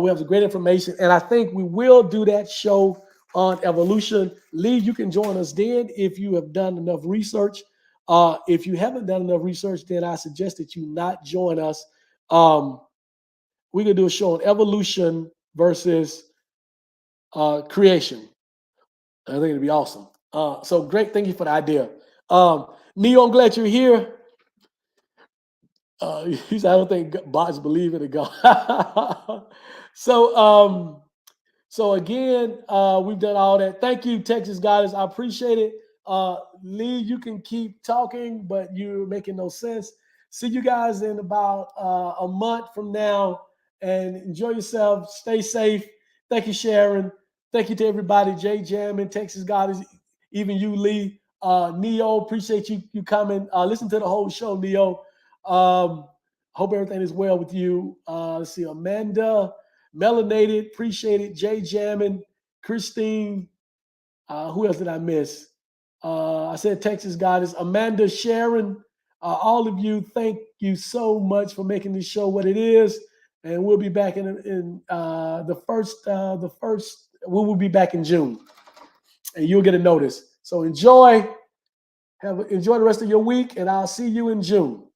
We have some great information, and I think we will do that show on evolution. Lee, you can join us then if you have done enough research. If you haven't done enough research, then I suggest that you not join us. We're gonna do a show on evolution versus creation. I think it'd be awesome. So great, thank you for the idea. Neo, I'm glad you're here. He said, I don't think bots believe in a God. so so again, we've done all that. Thank you, Texas Goddess. I appreciate it. Lee, you can keep talking, but you're making no sense. See you guys in about a month from now, and enjoy yourself. Stay safe. Thank you, Sharon. Thank you to everybody. Jay Jam and Texas Goddess, even you, Lee. Neo, appreciate you coming. Listen to the whole show, Neo. Hope everything is well with you. Let's see, Amanda. Melanated, appreciate it. Jay Jammin, Christine. Who else did I miss? I said Texas Goddess. Amanda, Sharon. All of you, thank you so much for making this show what it is. And we'll be back in the first. We will be back in June, and you'll get a notice. So enjoy. Enjoy the rest of your week, and I'll see you in June.